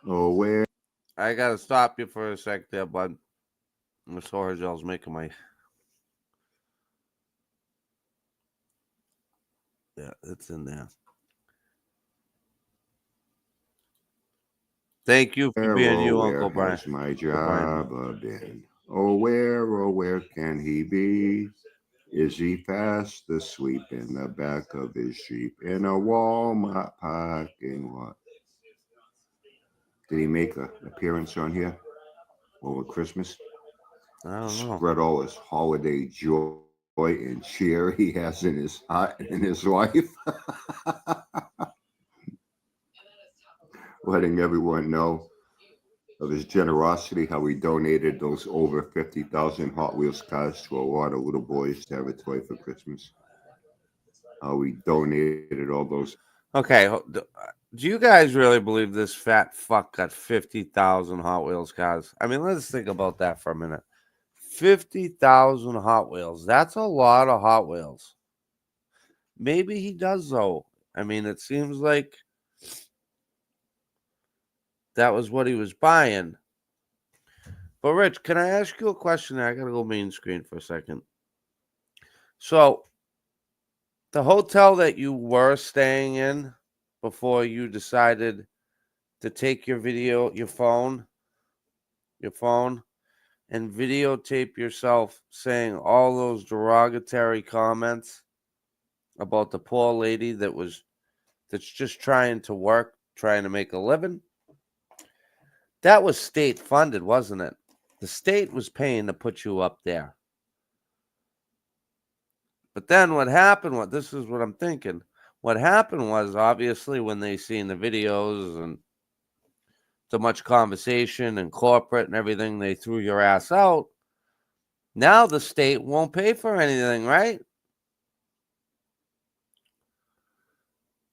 Oh, where? I gotta stop you for a sec there, bud. Miss Orgel's making my. Yeah, it's in there. Thank you for being you, Uncle Brian. Has my job been? Oh, where can he be? Is he fast asleep in the back of his Jeep in a Walmart parking lot? Did he make an appearance on here over Christmas? I don't know. Spread all his holiday joy and cheer he has in his heart and his life. Letting everyone know of his generosity, how he donated those over 50,000 Hot Wheels cars to a lot of little boys to have a toy for Christmas. How he donated all those. Okay, do you guys really believe this fat fuck got 50,000 Hot Wheels cars? I mean, let's think about that for a minute. 50,000 Hot Wheels. That's a lot of Hot Wheels. Maybe he does, though. I mean, it seems like that was what he was buying. But, Rich, can I ask you a question? I got to go main screen for a second. So, the hotel that you were staying in before you decided to take your phone, and videotape yourself saying all those derogatory comments about the poor lady that's just trying to work, trying to make a living. That was state funded, wasn't it? The state was paying to put you up there. But then what happened, this is what I'm thinking. What happened was, obviously, when they seen the videos and so much conversation and corporate and everything, they threw your ass out. Now the state won't pay for anything, right?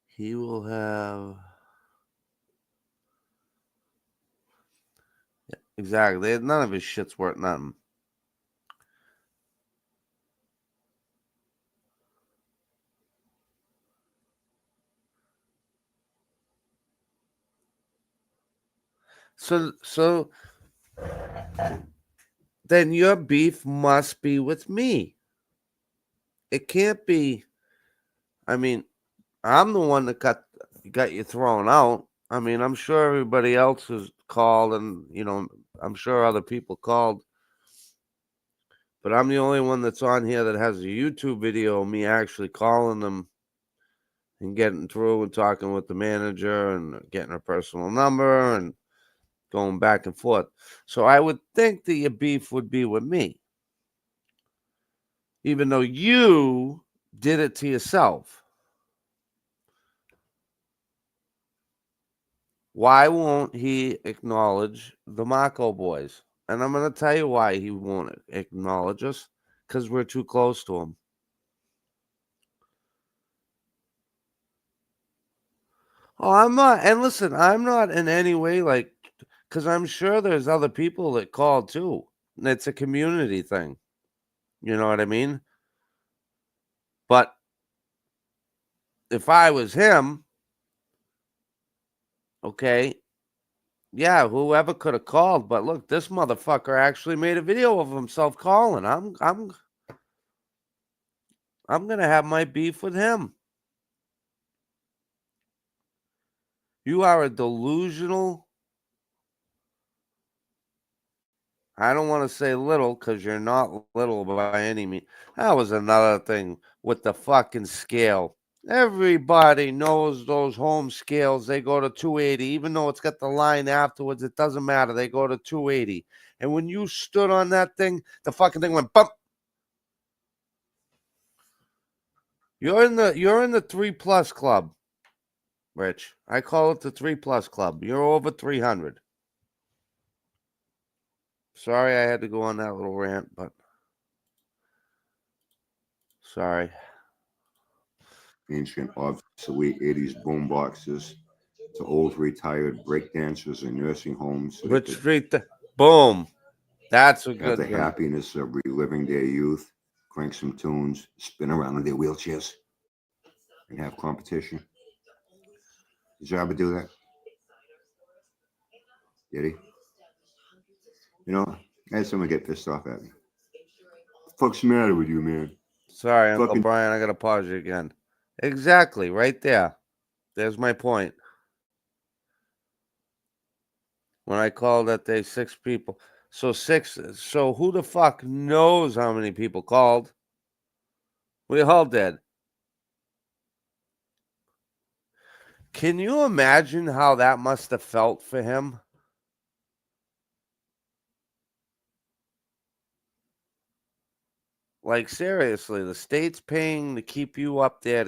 He will have... Yeah, exactly. None of his shit's worth nothing. So then your beef must be with me. It can't be. I mean, I'm the one that got you thrown out. I mean, I'm sure everybody else has called, and I'm sure other people called, but I'm the only one that's on here that has a YouTube video of me actually calling them and getting through and talking with the manager and getting her personal number and going back and forth. So I would think that your beef would be with me, even though you did it to yourself. Why won't he acknowledge the Mako boys? And I'm going to tell you why he won't acknowledge us. Because we're too close to him. Oh, I'm not. And listen, I'm not in any way because I'm sure there's other people that called too. It's a community thing. You know what I mean? But if I was him, okay, yeah, whoever could have called. But look, this motherfucker actually made a video of himself calling. I'm gonna have my beef with him. You are a delusional I don't want to say little because you're not little by any means. That was another thing with the fucking scale. Everybody knows those home scales. They go to 280, even though it's got the line afterwards. It doesn't matter. They go to 280. And when you stood on that thing, the fucking thing went bump. You're in the 3+ club, Rich. I call it the 3+ club. You're over 300. Sorry I had to go on that little rant, but sorry. Ancient, obsolete 80s boom boxes to old retired breakdancers in nursing homes. So they Which could street? Boom. That's a have good the thing. happiness of reliving their youth, crank some tunes, spin around in their wheelchairs, and have competition. Did you ever do that? Did he? You know, I had someone get pissed off at me. What the fuck's the matter with you, man? Sorry, Uncle Fucking Brian. I got to pause you again. Exactly. Right there. There's my point. When I called that day 6 people. So who the fuck knows how many people called? We all did. Can you imagine how that must have felt for him? Like, seriously, the state's paying to keep you up there,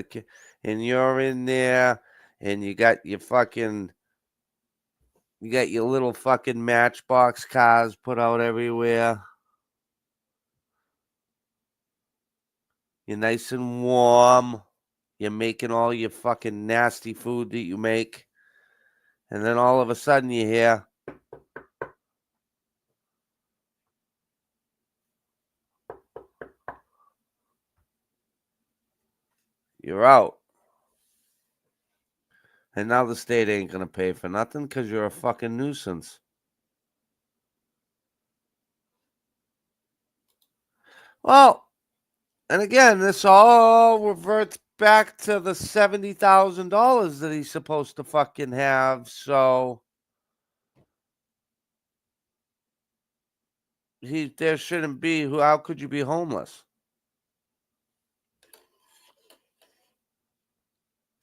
and you're in there, and you got your little fucking Matchbox cars put out everywhere. You're nice and warm. You're making all your fucking nasty food that you make. And then all of a sudden you hear, you're out. And now the state ain't going to pay for nothing because you're a fucking nuisance. Well, and again, this all reverts back to the $70,000 that he's supposed to fucking have. So there shouldn't be. How could you be homeless?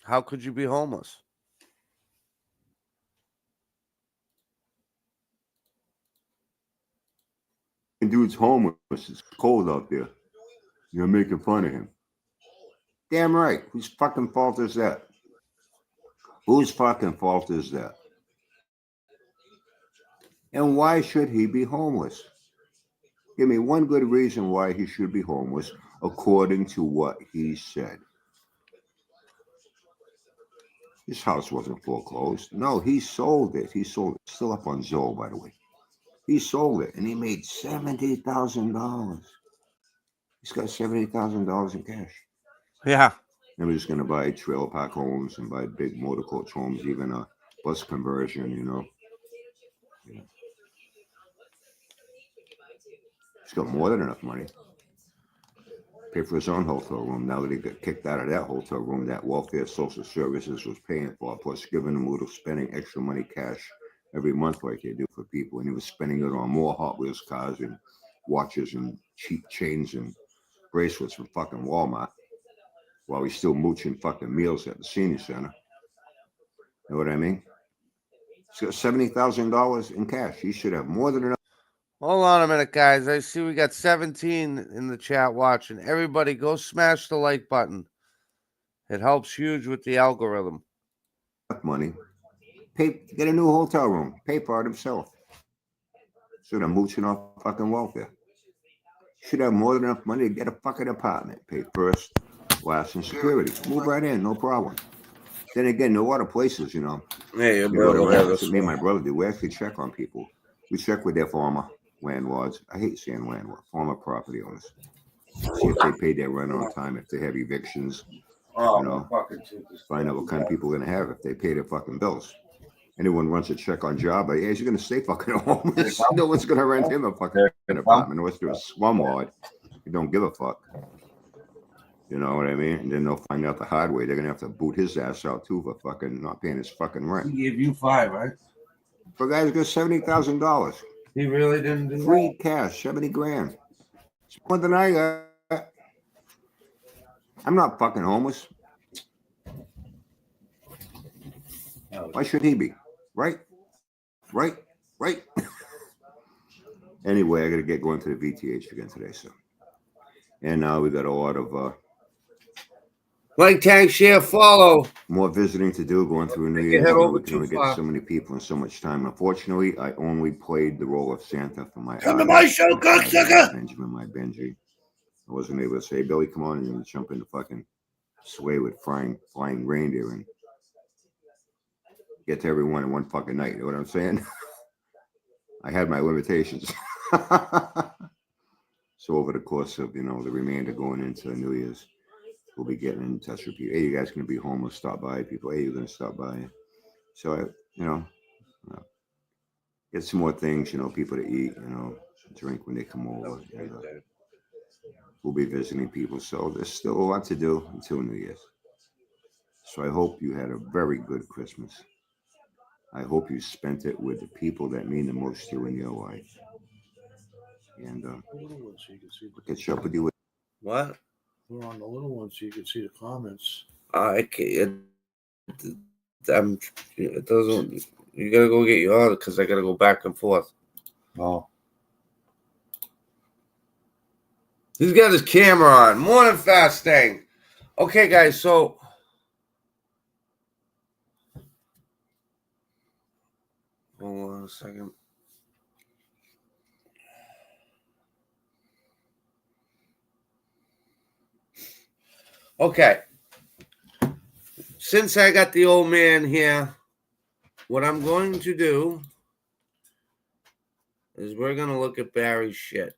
How could you be homeless? dude's homeless. It's cold out there. You're making fun of him. Damn right. Whose fucking fault is that? Whose fucking fault is that? And why should he be homeless? Give me one good reason why he should be homeless, according to what he said. His house wasn't foreclosed. No, he sold it. He sold it. Still up on Zillow, by the way. He sold it, and he made $70,000. He's got $70,000 in cash. Yeah. And we're just going to buy trailer park homes and buy big motor coach homes, even a bus conversion, you know. Yeah. He's got more than enough money. Pay for his own hotel room. Now that he got kicked out of that hotel room, that welfare social services was paying for, plus giving him a little spending extra money cash every month like they do for people. And he was spending it on more Hot Wheels cars and watches and cheap chains and bracelets from fucking Walmart while he's still mooching fucking meals at the senior center. Know what I mean? He's got $70,000 in cash. He should have more than enough. Hold on a minute, guys. I see we got 17 in the chat watching. Everybody go smash the like button. It helps huge with the algorithm. Money. Get a new hotel room. Pay for it himself. Instead of mooching off fucking welfare. Should have more than enough money to get a fucking apartment. Pay first, last, and security. Move right in, no problem. Then again, there are a lot of places, you know. Hey, You know, that's what me and my brother do. We actually check on people. We check with their former landlords. I hate saying landlord, former property owners. See if they paid their rent on time, if they have evictions, you know, find out what kind of people they're going to have if they pay their fucking bills. Anyone runs a check on job, but he's going to stay fucking homeless. No one's going to rent him a fucking apartment unless they're a slumlord. You don't give a fuck. You know what I mean? And then they'll find out the hard way. They're going to have to boot his ass out too for fucking not paying his fucking rent. He gave you 5, right? For a guy who's got $70,000. He really didn't do Free cash, 70 grand. It's more than I got. I'm not fucking homeless. Why should he be? Right? Right? Right? Anyway, I got to get going to the VTH again today, so. And now we got a lot of like, tag, share, follow. more visiting to do, going through New Take Year's. your head You know, over we can too only get far. so many people in so much time. Unfortunately, I only played the role of Santa for my Come to artist, my show, cocksucker! Benjamin, my Benji. I wasn't able to say, Billy, come on, and jump in the fucking sway with flying reindeer and get to everyone in one fucking night. You know what I'm saying? I had my limitations. So over the course of, the remainder going into New Year's, we'll be getting in touch with you. Hey, you guys going to be home or stop by? People, hey, you're going to stop by. So, get some more things, people to eat, drink when they come over. And, we'll be visiting people. So there's still a lot to do until New Year's. So I hope you had a very good Christmas. I hope you spent it with the people that mean the most to you in your life. And we'll catch up with you. What? We're on the little one so you can see the comments. I can't. It doesn't. You gotta go get your order because I gotta go back and forth. Oh. He's got his camera on. Morning fasting. Okay, guys. So. Hold on a second. Okay. Since I got the old man here, what I'm going to do is we're going to look at Barry's shit.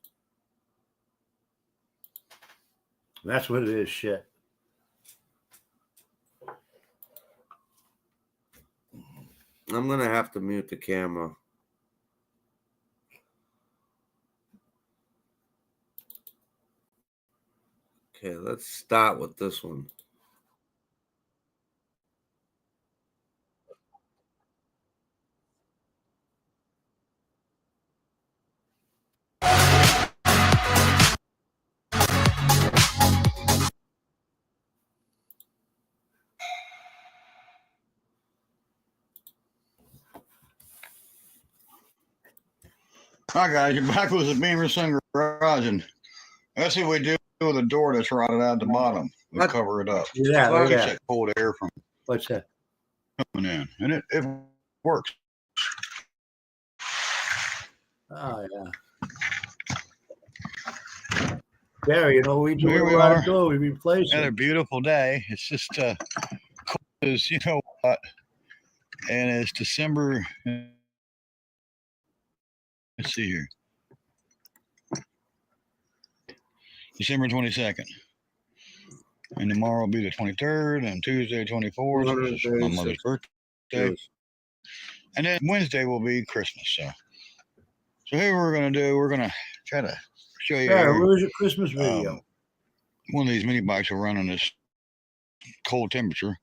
That's what it is, shit. I'm going to have to mute the camera. Okay, let's start with this one. Hi guys, you're back with the Beamerson Garage, and that's what we do with a door that's rotted out the bottom. We What? cover it up. Yeah, look Keeps at that. that cold air from What's that? coming in, and it works. Oh, yeah. Barry, we do Here what we we want are. to do. We replace Another it. beautiful day. It's just cold as you know what, and it's December. Let's see here, December 22nd, and tomorrow will be the 23rd, and Tuesday 24th, which is my mother's birthday, and then Wednesday will be Christmas. So here we're gonna do. We're gonna try to show you. Barry, here, where's your Christmas video? one of these mini bikes will run on this cold temperature.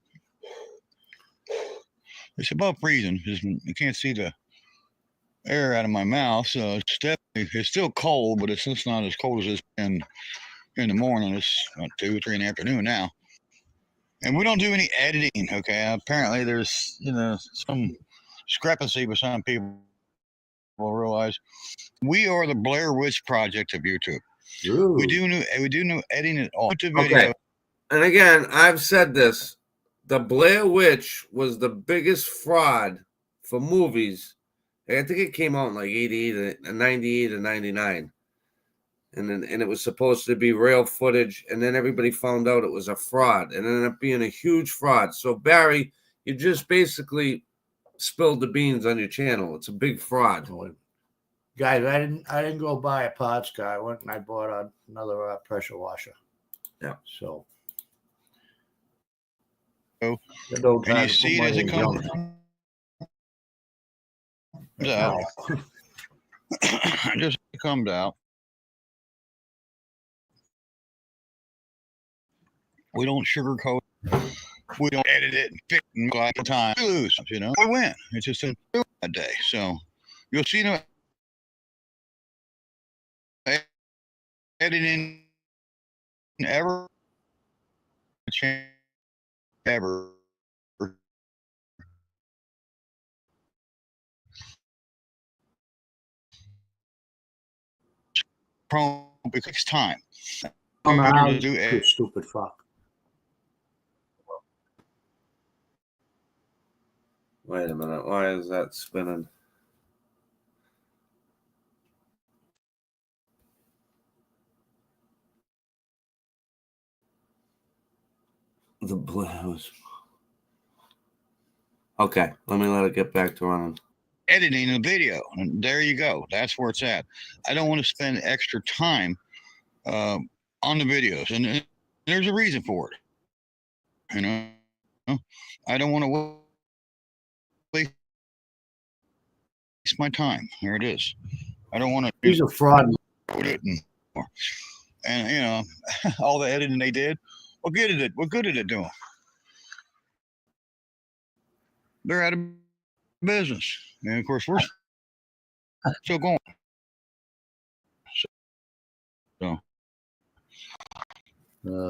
It's above freezing. You can't see the air out of my mouth, so it's still cold, but it's just not as cold as it's been in the morning. It's 2 or 3 in the afternoon now, and we don't do any editing. Okay, apparently there's some discrepancy with some people. Realize we are the Blair Witch Project of YouTube. Ooh. We do new editing at all. Okay. And again, I've said this. The Blair Witch was the biggest fraud for movies. I think it came out in like 88, 98 or 99. And it was supposed to be real footage. And then everybody found out it was a fraud. And it ended up being a huge fraud. So, Barry, you just basically spilled the beans on your channel. It's a big fraud. Guys, I didn't go buy a parts car. I went and I bought another pressure washer. Yeah. So. And No you time to see put it as money it in comes out. Just comes out. We don't sugarcoat. We don't edit it and fix it like the time. We lose, we win. It's just a day. So you'll see editing ever ever. It takes time. Oh, no, To do you stupid fuck. Wait a minute. Why is that spinning? The blues. Okay, let me let it get back to running. editing a video, and there you go. That's where it's at. I don't want to spend extra time on the videos, and there's a reason for it. You know, I don't want to waste my time. Here it is. I don't want to. He's a fraud. And you know, all the editing they did. What good did it? What good did it do? They're out of business, and of course we're still going.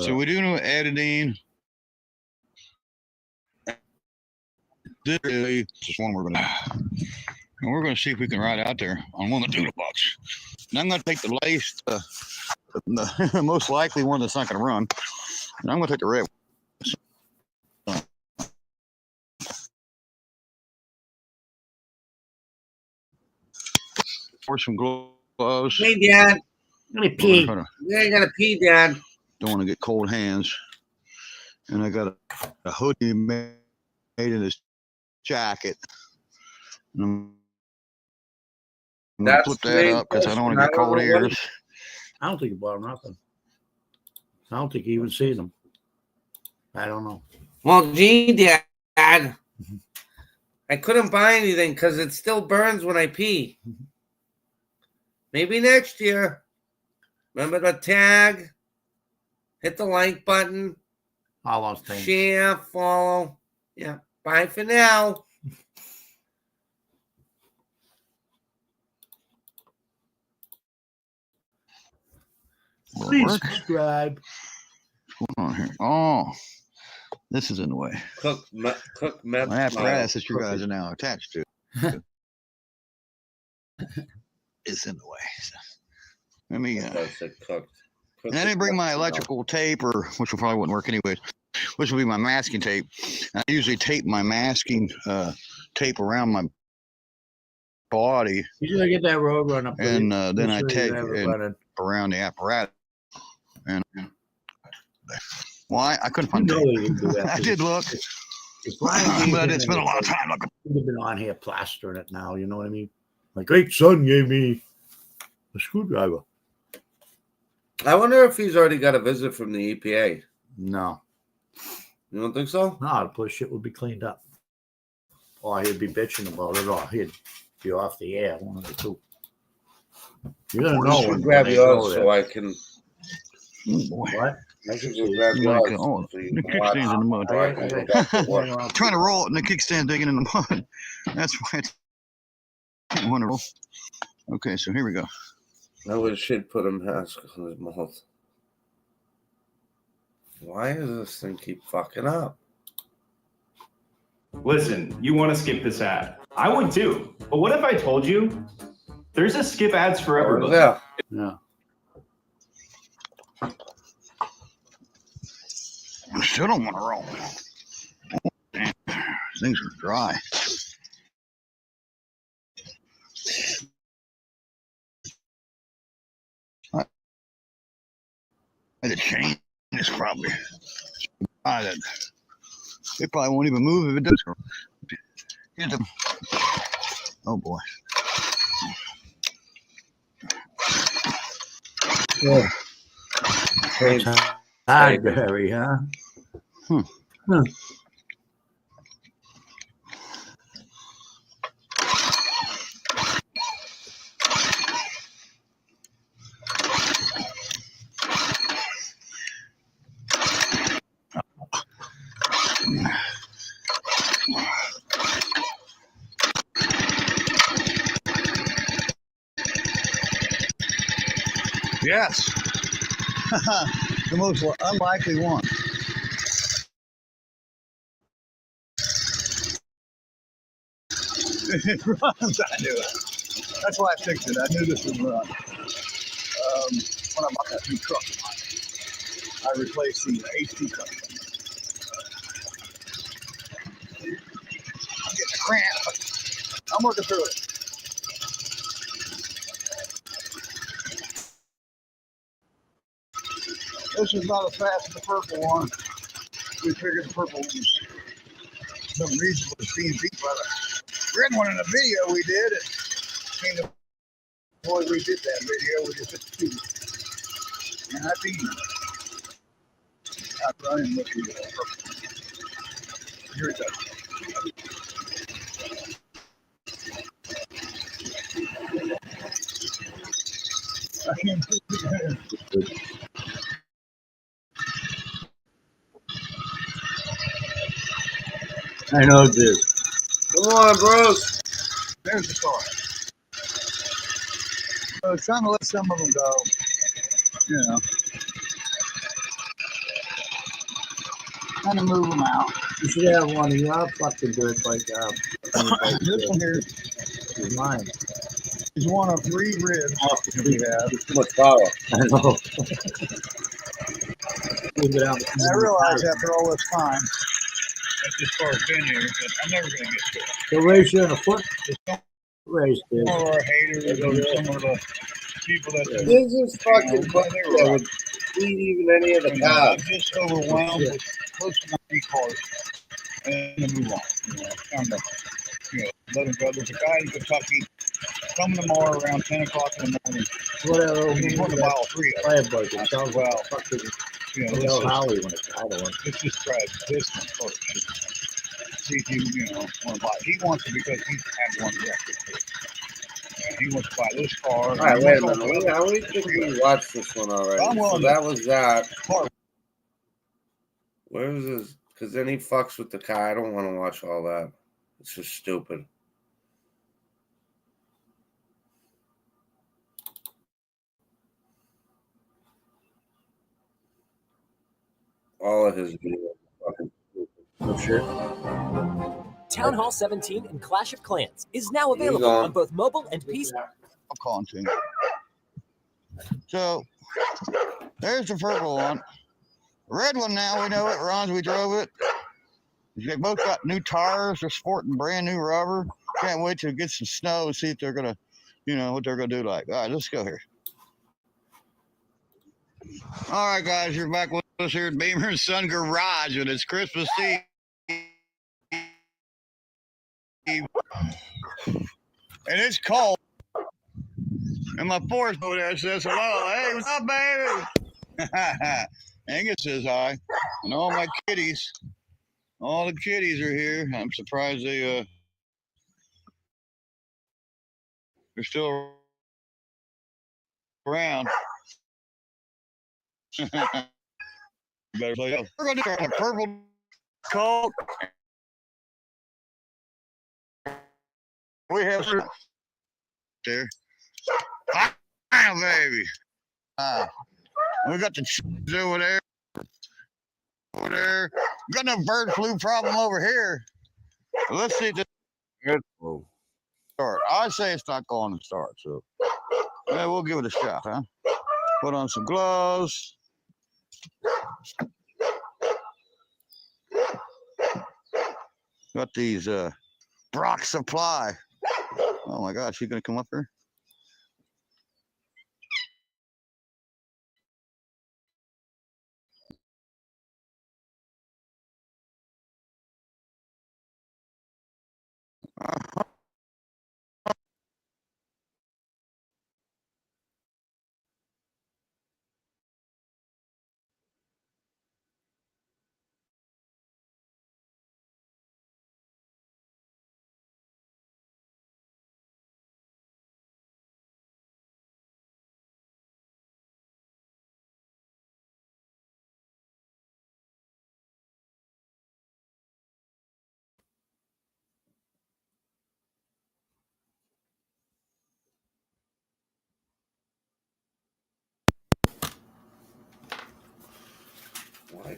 So we do know editing. This is one we're gonna. And we're going to see if we can ride out there on one of the doodle bucks. And I'm going to take the lace, the most likely one that's not going to run. And I'm going to take the red one. For some gloves. Hey, Dad. Let me pee. Yeah, I gotta pee, Dad. Don't want to get cold hands. And I got a hoodie made in this jacket. And I'm going to flip that up because I don't want to get cold ears. I don't think he bought nothing. I don't think he even sees them. I don't know. Well, gee, Dad, I couldn't buy anything because it still burns when I pee. Maybe next year. Remember the tag? Hit the like button. All those things. Share, follow. Yeah. Bye for now. Please subscribe. What's going on here? Oh, this is in the way. Cook meth. My apparatus that you guys are now attached to is in the way. So, let me. And I didn't bring my electrical tape, or which probably wouldn't work anyways. Which will be my masking tape. I usually tape my masking tape around my body. You gotta get that road run up. And then I tape it around the apparatus. And well, I couldn't find tape. I did look, but I didn't spend a lot of time looking. You've been on here plastering it now. You know what I mean? My great son gave me a screwdriver. I wonder if he's already got a visit from the EPA. No. You don't think so? No, the place shit would be cleaned up. Or he'd be bitching about it, or he'd be off the air. One of the two. You're gonna know. Should grab yours so I can. Oh, boy. What? I should just grab yours. Oh, so the you can watch. kickstand's in the mud. Trying to roll it and the kickstand digging in the mud. That's why it's wonderful. Okay, so here we go. I wish she'd put a mask on his mouth. Why does this thing keep fucking up? Listen, you want to skip this ad. I would too. But what if I told you there's a skip ads forever button? Yeah. No. I still don't want to roll. Oh, damn. Things are dry. I had to change this probably. It probably won't even move if it does. Oh boy. Yeah. Hi, Barry, huh? Yes. The most unlikely one. It runs, I knew it. That's why I fixed it. I knew this would run. When I bought that new truck, I replaced the AC truck. I'm getting a cramp, but I'm working through it. This is not as fast as the purple one. We figured the purple one was some reason was being beat by the red one in the video we did. And the boy we did that video, we just hit the two. And I beat him. I'm running with you. Here it goes. I can't do that. I know this. Come on, bros. There's the car. So it's trying to let some of them go. You know. Trying to move them out. You should have one of your fucking dirt bike This one here is mine. is one of 3 ribs that we have. Too much power. I know. Leave it out. And I realize after all this time, that's as far as been here, that I'm never going to get to it. The race you in a foot race, dude. Some of our haters and some of the people that This is fucking but they were that would beat even any of the I'm cars. just overwhelmed with close to 90 cars and to move on. Time to, let them go. There's a guy in Kentucky coming tomorrow around 10 o'clock in the morning. Whatever. He's going to buy all 3 of them. Fire bike. It sounds Well, like fucking this Lil is, Howie when it's idle. let's just try this one first. See if you want to buy it. He wants it because he's had one record. He wants to buy this car. All right, wait a minute. How many think we watched this one already? I'm So willing that was that. Car. Where is this? Because then he fucks with the car. I don't want to watch all that. It's just stupid. All of his videos are fucking stupid. No shit. Town Hall 17 and Clash of Clans is now He's available on. on both mobile and PC. I'm calling to you. So there's the purple one. The red one now, we know it runs, we drove it. They both got new tires, they're sporting brand new rubber. Can't wait to get some snow and see if they're gonna, what they're gonna do like. All right, let's go here. All right, guys, you're back with us here at Beamer and Son Garage, and it's Christmas Eve. And it's cold. And my forest over there says hello. Hey, what's up, baby? Angus says hi. And all my kitties. All the kitties are here. I'm surprised they're still around. Better play up. We're gonna do a purple coat. We have there. Hi, baby. We got the chickens over there. Over there. Got no bird flu problem over here. Let's see if this Oh. start. I say it's not going to start, so yeah, we'll give it a shot, huh? Put on some gloves. Got these Brock Supply. Oh my gosh, you gonna come up here?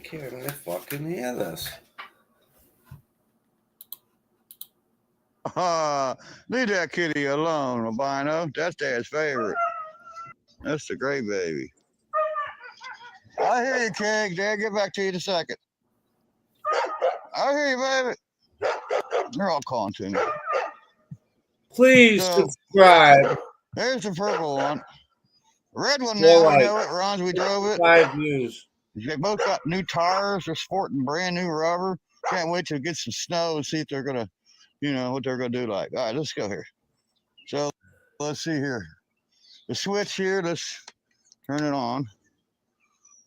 can't I fucking hear this? Leave that kitty alone, albino. That's Dad's favorite. That's the gray baby. I hear you, Keg. Dad, get back to you in a second. I hear you, baby. They're all calling to me. Please So- subscribe. There's the purple one. Red one Still now, like we know it. Ron's, we drove it. 5 views. They both got new tires. They're sporting brand new rubber. Can't wait to get some snow and see if they're gonna, what they're gonna do. Like, all right, let's go here. So let's see here. The switch here. Let's turn it on.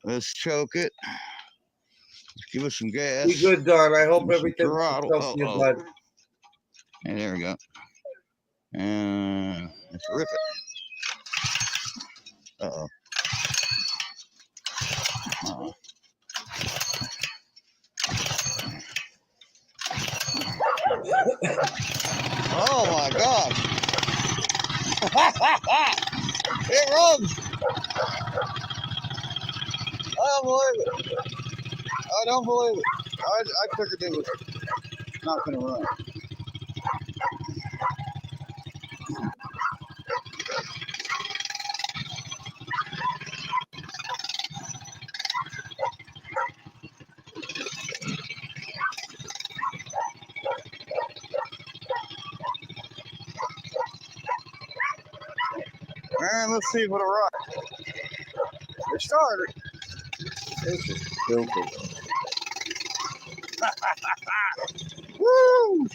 Let's choke it. Let's give us some gas. Be good, Don. I hope Give us some everything's throttle. healthy, bud. And there we go. And let's rip it. Uh-oh. Uh-oh. Oh my gosh. It runs. I don't believe it. I don't believe it. I figured it was not going to run. And let's see if it'll run. It started. This is stupid. Woo!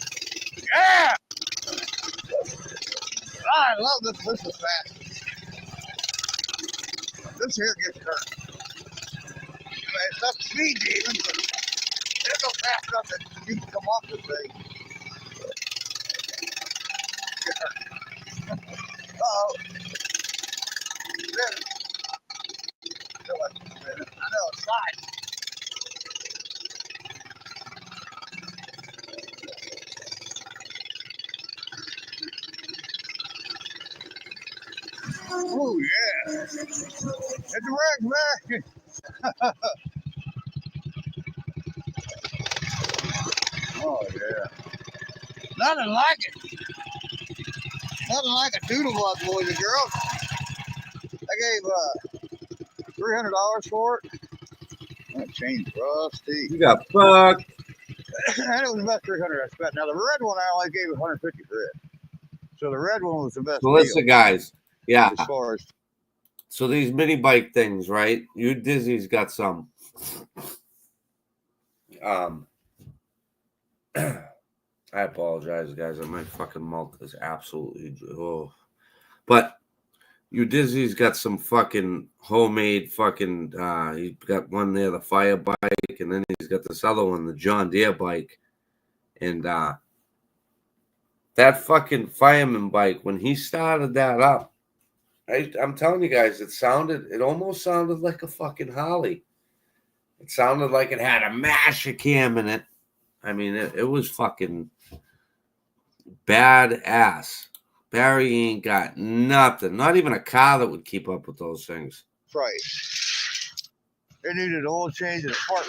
Yeah! I love this. This is fast. This here gets hurt. It's up speed, even, but it's so fast enough that you can come off this thing. Get hurt. Uh-oh. I know it's fine. Oh yeah, it's a wreck, man. Oh yeah, nothing like it. Nothing like a doodle bug, boys and girls. I gave $300 for it. That chain's rusty. You got fucked. And it was about $300 I spent. Now the red one I only gave $150 for it. So the red one was the best So listen, deal guys. Yeah. as far as So these mini bike things, right? You Disney's got some. I apologize, guys. My fucking mouth is absolutely But you Disney's got some fucking homemade fucking. He's got one there, the fire bike, and then he's got this other one, the John Deere bike, and that fucking fireman bike. When he started that up, I'm telling you guys, it almost sounded like a fucking Harley. It sounded like it had a masher cam in it. I mean, it was fucking badass. Barry ain't got nothing, not even a car that would keep up with those things. price. It needed oil change and a part.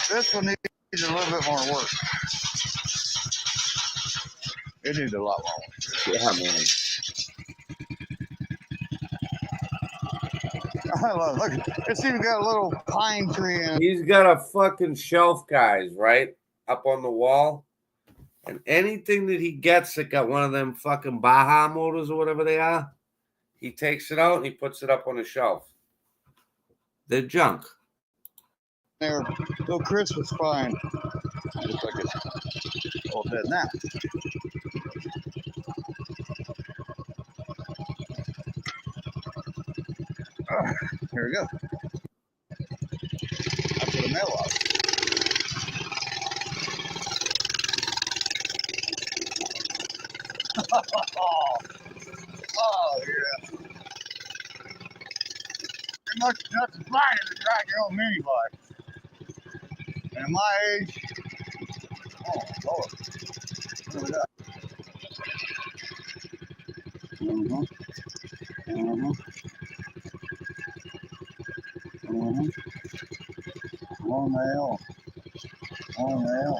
This one needed a little bit more work. It needed a lot more work. Yeah, man. I love it. Look, it's even got a little pine tree in it. He's got a fucking shelf, guys, right up on the wall. And anything that he gets that got one of them fucking Baja motors or whatever they are, he takes it out and he puts it up on the shelf. They're junk. There, little Chris was fine. Looks like it's all dead now. Here we go. I put a mailbox. Oh yeah. You're not flying to drive your own mini bike. And at my age, oh Lord. Look at that. On now. On now.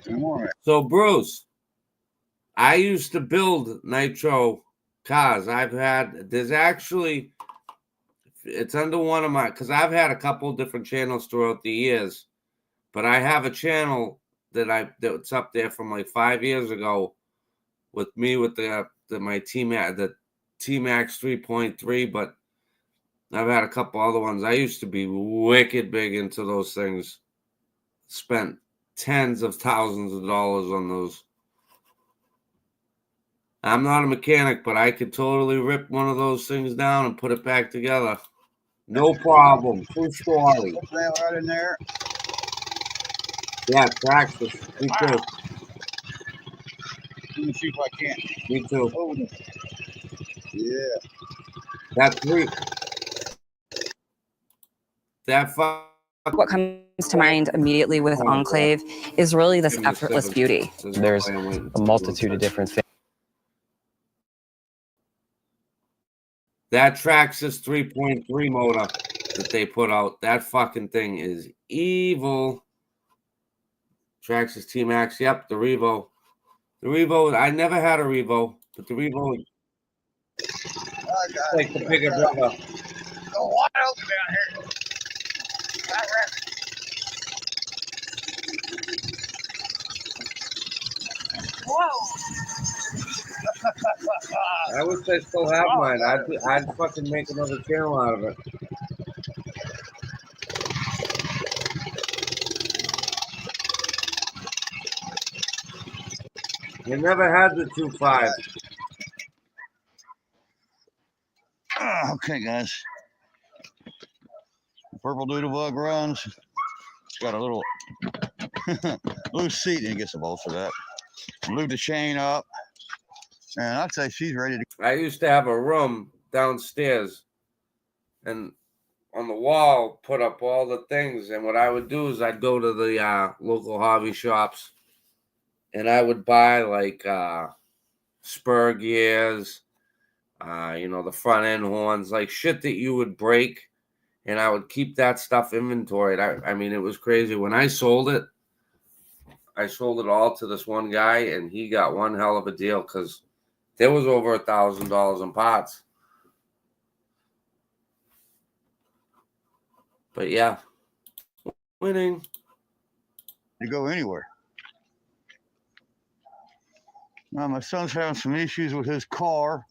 Two more. So, Bruce, I used to build nitro cars. There's actually, it's under one of my, because I've had a couple different channels throughout the years, but I have a channel that's up there from like 5 years ago with me with my T-Max, the T-Max 3.3, but I've had a couple other ones. I used to be wicked big into those things. Spent tens of thousands of dollars on those. I'm not a mechanic, but I could totally rip one of those things down and put it back together. No problem. True story. Put that right in there. Yeah, practice. Me too. Let me see if I can. Me too. Oh, yeah. That's three. That What comes to mind immediately with Enclave is really this effortless beauty. There's a multitude of different things. That Traxxas 3.3 motor that they put out, that fucking thing is evil. Traxxas T-Max, yep, the Revo. The Revo, I never had a Revo, but the Revo is like the bigger brother. Go wide open down here. I wish I still have mine. I'd fucking make another channel out of it. You never had the 2.5. Okay, guys. Purple Doodle Bug runs. It's got a little loose seat, and it gets the bolts for that. Blew the chain up, and I'd say she's ready to. I used to have a room downstairs, and on the wall put up all the things. And what I would do is I'd go to the local hobby shops, and I would buy like spur gears, the front end horns, like shit that you would break. And I would keep that stuff inventoried. I mean, it was crazy. When I sold it all to this one guy, and he got one hell of a deal because there was over $1,000 in parts. But yeah, winning. To go anywhere. Now, my son's having some issues with his car,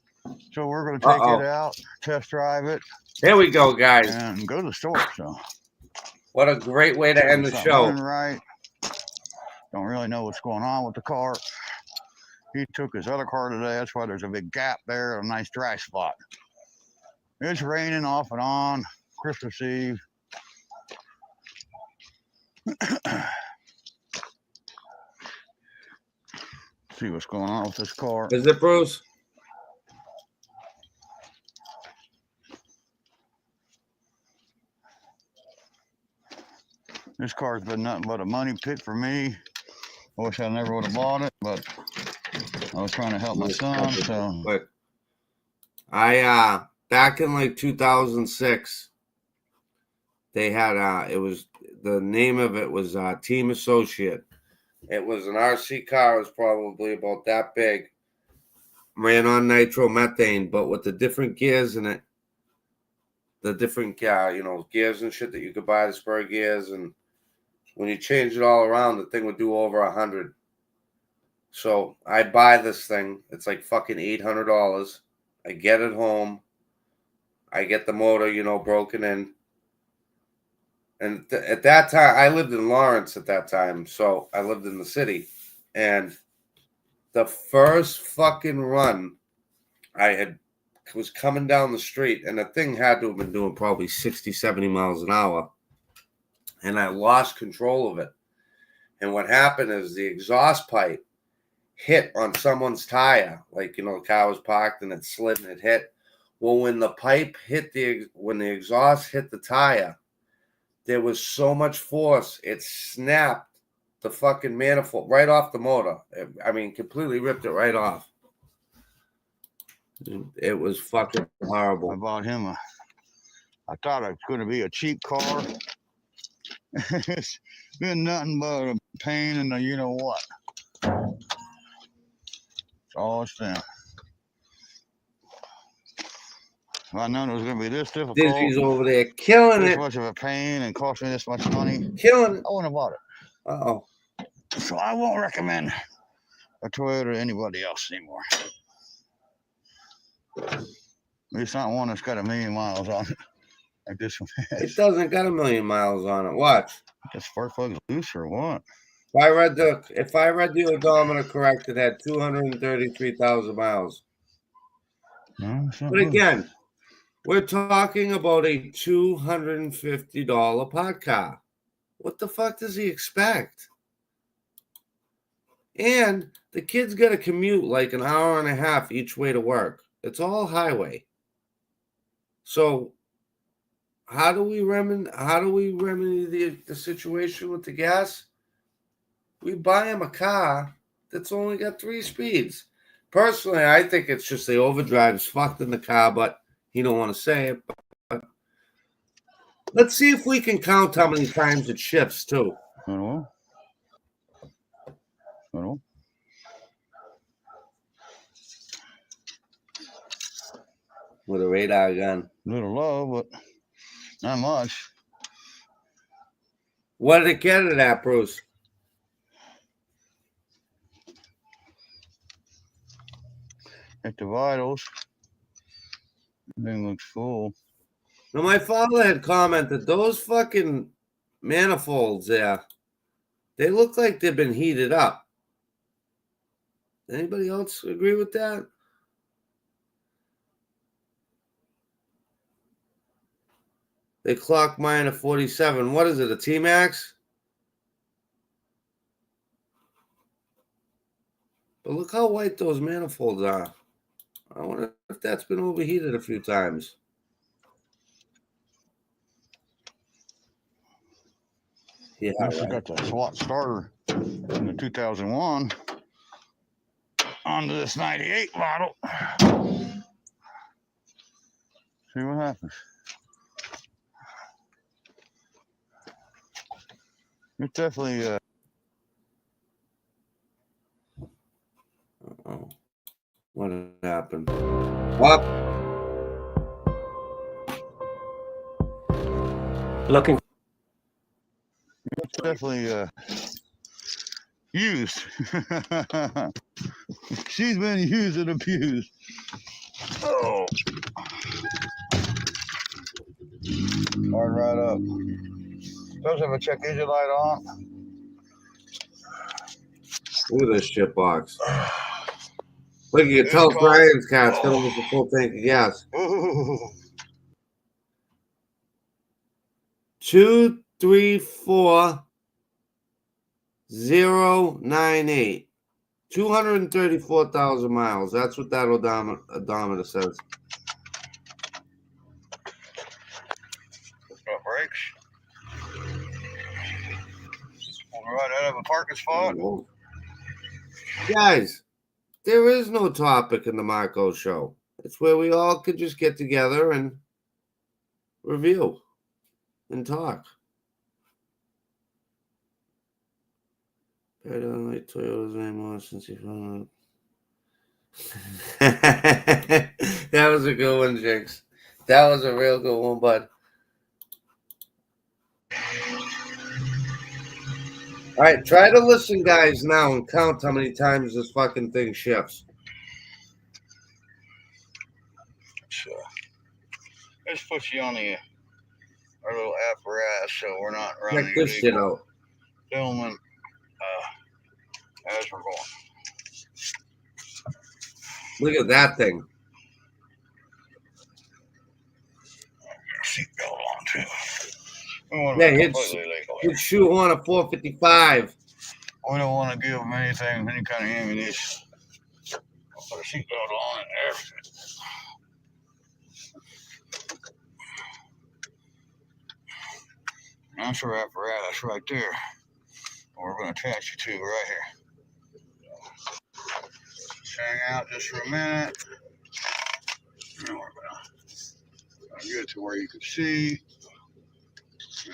so we're going to take it out, test drive it. There we go, guys. And go to the store. So, what a great way to end the show. Right. Don't really know what's going on with the car. He took his other car today. That's why there's a big gap there, a nice dry spot. It's raining off and on. Christmas Eve. See what's going on with this car. Is it, Bruce? This car's been nothing but a money pit for me. I wish I never would have bought it, but I was trying to help my son. So, but I back in like 2006, they had it was the name of it was Team Associate. It was an RC car. It was probably about that big. Ran on nitromethane, but with the different gears in it. The different gears and shit that you could buy, the spur gears, and when you change it all around, the thing would do over 100. So I buy this thing. It's like fucking $800. I get it home. I get the motor, broken in. And at that time, I lived in Lawrence at that time, so I lived in the city. And the first fucking run was coming down the street, and the thing had to have been doing probably 60, 70 miles an hour. And I lost control of it. And what happened is the exhaust pipe hit on someone's tire. Like, the car was parked and it slid and it hit. Well, when the pipe hit when the exhaust hit the tire, there was so much force, it snapped the fucking manifold right off the motor. I mean, completely ripped it right off. It was fucking I horrible. bought him I thought it was going to be a cheap car. It's been nothing but a pain in the you know what. That's all it's been. If I known it was going to be this difficult, Dizzy's over there killing this it. much of a pain, and cost me this much money, Killing it. I wouldn't have bought it. Uh-oh. So I won't recommend a Toyota to anybody else anymore. At least not one that's got 1 million miles on it, like this one has. It doesn't got 1 million miles on it. Watch. The spark plug's loose or what? If I read the odometer correct, it had 233,000 miles. No, it's not But loose. again, we're talking about a $250 pod car. What the fuck does he expect? And the kid's got to commute like an hour and a half each way to work. It's all highway. So how do we remedy the situation with the gas? We buy him a car that's only got 3 speeds. Personally, I think it's just the overdrive's fucked in the car, but he don't want to say it. But let's see if we can count how many times it shifts too. Hello? Hello? With a radar gun. A little low, but not much. What did it get it at, Bruce? At the vitals, everything looks full. Now, my father had commented those fucking manifolds there, they look like they've been heated up. Anybody else agree with that? They clock mine at 47. What is it, a T-Max? But look how white those manifolds are. I wonder if that's been overheated a few times. Yeah, I also got the SWAT starter in the 2001 onto this 98 model. See what happens. It's definitely Uh-oh. What happened? What? Looking. it's definitely used. She's been used and abused. Oh. Hard right up. Does have a check engine light on. Look at this shit box. Look, you can tell Brian's car's got almost a full tank of gas. Ooh. 234098. 234,000 miles. That's what that odometer says. Got brakes. All right, out of a parking spot. Guys, there is no topic in the Marco show. It's where we all could just get together and review and talk. I don't like Toyota's anymore since he found out. That was a good one, Jinx. That was a real good one, bud. All right, try to listen, guys, now and count how many times this fucking thing shifts. So, let's put you on our little apparatus so we're not running Check this shit out. filming as we're going. Look at that thing. Seatbelt on too. Yeah, hit shoe on a 455. We don't want to give them anything, any kind of ammunition. I'll put a seatbelt on and everything. That's our apparatus right there. We're going to attach you to right here. Just hang out just for a minute. get it to where you can see.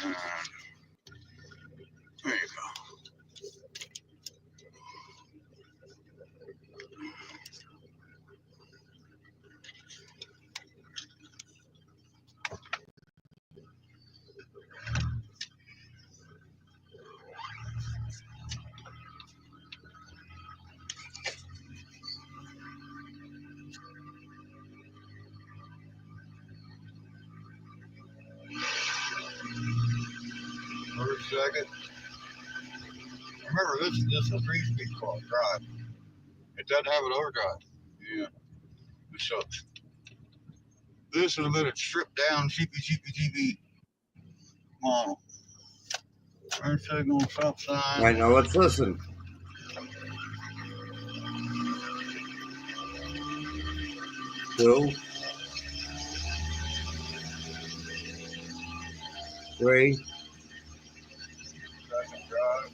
And there you go. For a second. Remember, this is a 3-speed car drive. It doesn't have an overdrive. Yeah. So this is a bit of stripped down cheapy model. Turn signal, stop sign. All right, now let's listen. Two, 3. Second drive.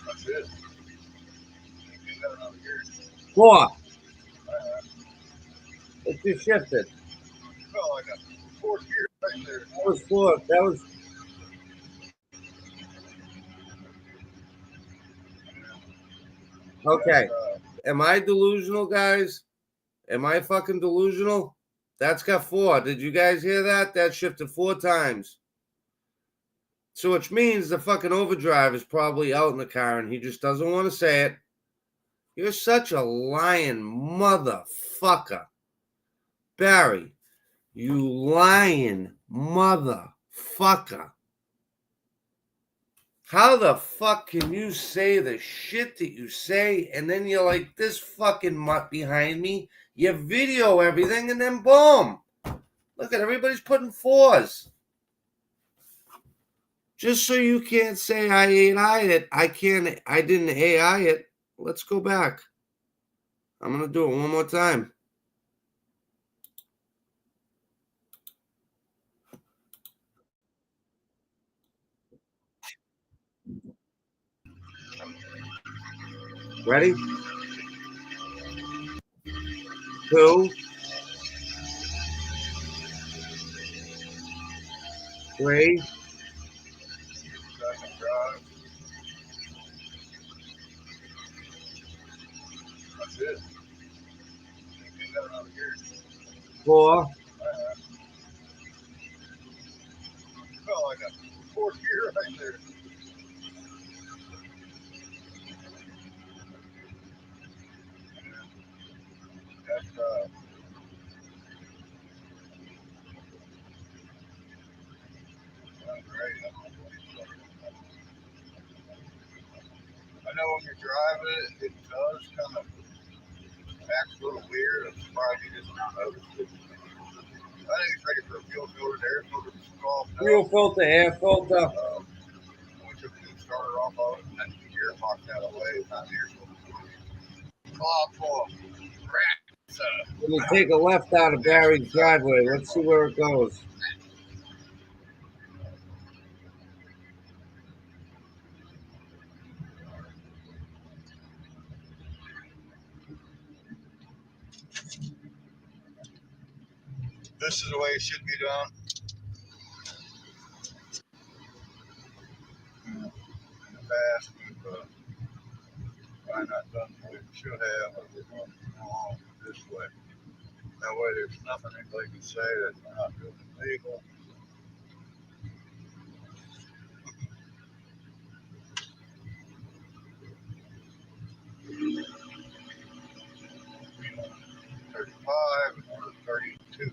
That's it. Get that out of here. 4. It just shifted. Well, I got 4 gears right there. That was 4. That was. Okay. Am I delusional, guys? Am I fucking delusional? That's got 4. Did you guys hear that? That shifted 4 times. So which means the fucking overdrive is probably out in the car and he just doesn't want to say it. You're such a lying motherfucker. Barry, you lying motherfucker. How the fuck can you say the shit that you say and then you're like this fucking mutt behind me? You video everything and then boom. Look at everybody's putting 4s. Just so you can't say I AI it. I didn't AI it. Let's go back. I'm going to do it one more time. Ready? 2, 3. Second drive. That's it. Get that out of here. 4. Well, I got 4 gears right there. That's great. I know when you're driving it, it does kind of act a little weird. I'm surprised you just not noticed it. I think it's ready for a fuel filter. The air filter was off. Fuel filter, air filter. We took the starter off of it, and then the gearbox out of the way. It's not the air filter. Clogged full of rats. We'll take a left out of Barry's driveway. Let's see where it goes. This is the way it should be done. In the past, we've probably not done what we should have, but we're going along this way. That way there's nothing anybody can say that we're not doing illegal. We want 35 and we're 32.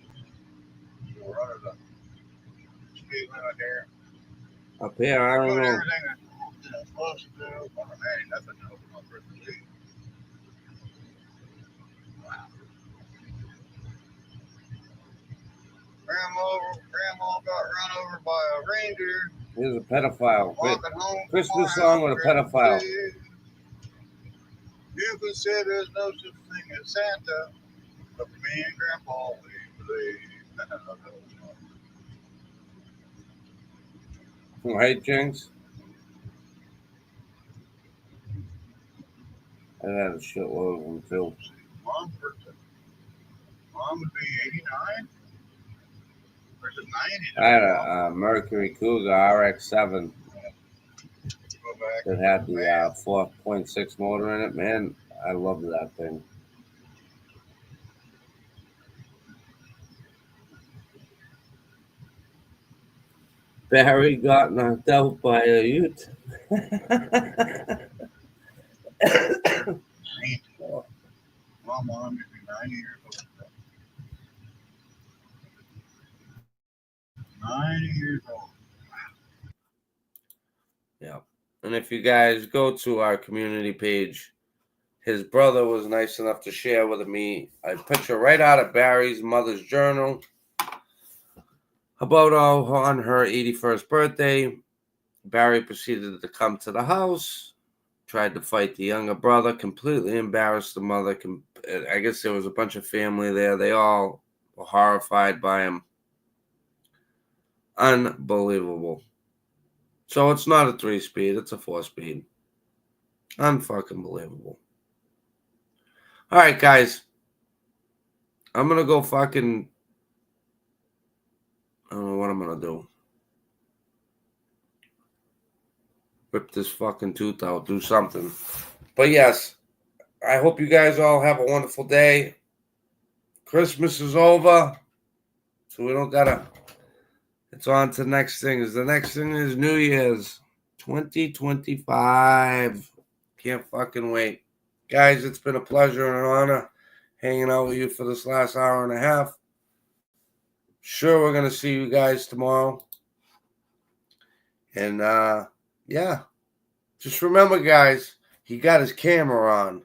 So we're under the speed limit here. Up here, I don't Doing know. everything that it's supposed to do. I mean, there ain't nothing to open up for the speed. Wow. Grandma got run over by a reindeer. Here's a pedophile. Walking home from Christmas our song house, with a pedophile. You can say there's no such thing as Santa, but me and Grandpa, we believe. Right, Jinx? I had a shitload of them too. One person. mom would be 89? Or is it 90? I had a Mercury Cougar RX-7 that had the 4.6 motor in it. Man, I loved that thing. Barry got knocked out by a Ute. Mom wanted me to be 90 years old. 90 years old. Yeah. And if you guys go to our community page, his brother was nice enough to share with me a picture right out of Barry's mother's journal about on her 81st birthday. Barry proceeded to come to the house, tried to fight the younger brother, completely embarrassed the mother. I guess there was a bunch of family there. They all were horrified by him. Unbelievable. So it's not a 3-speed, it's a 4-speed. Unfucking believable. All right, guys. I'm going to go fucking... I don't know what I'm going to do. Rip this fucking tooth out. Do something. But yes, I hope you guys all have a wonderful day. Christmas is over. So we don't got to... It's on to the next thing. The next thing is New Year's 2025. Can't fucking wait. Guys, it's been a pleasure and an honor hanging out with you for this last hour and a half. Sure, we're going to see you guys tomorrow. And, yeah. Just remember, guys, he got his camera on.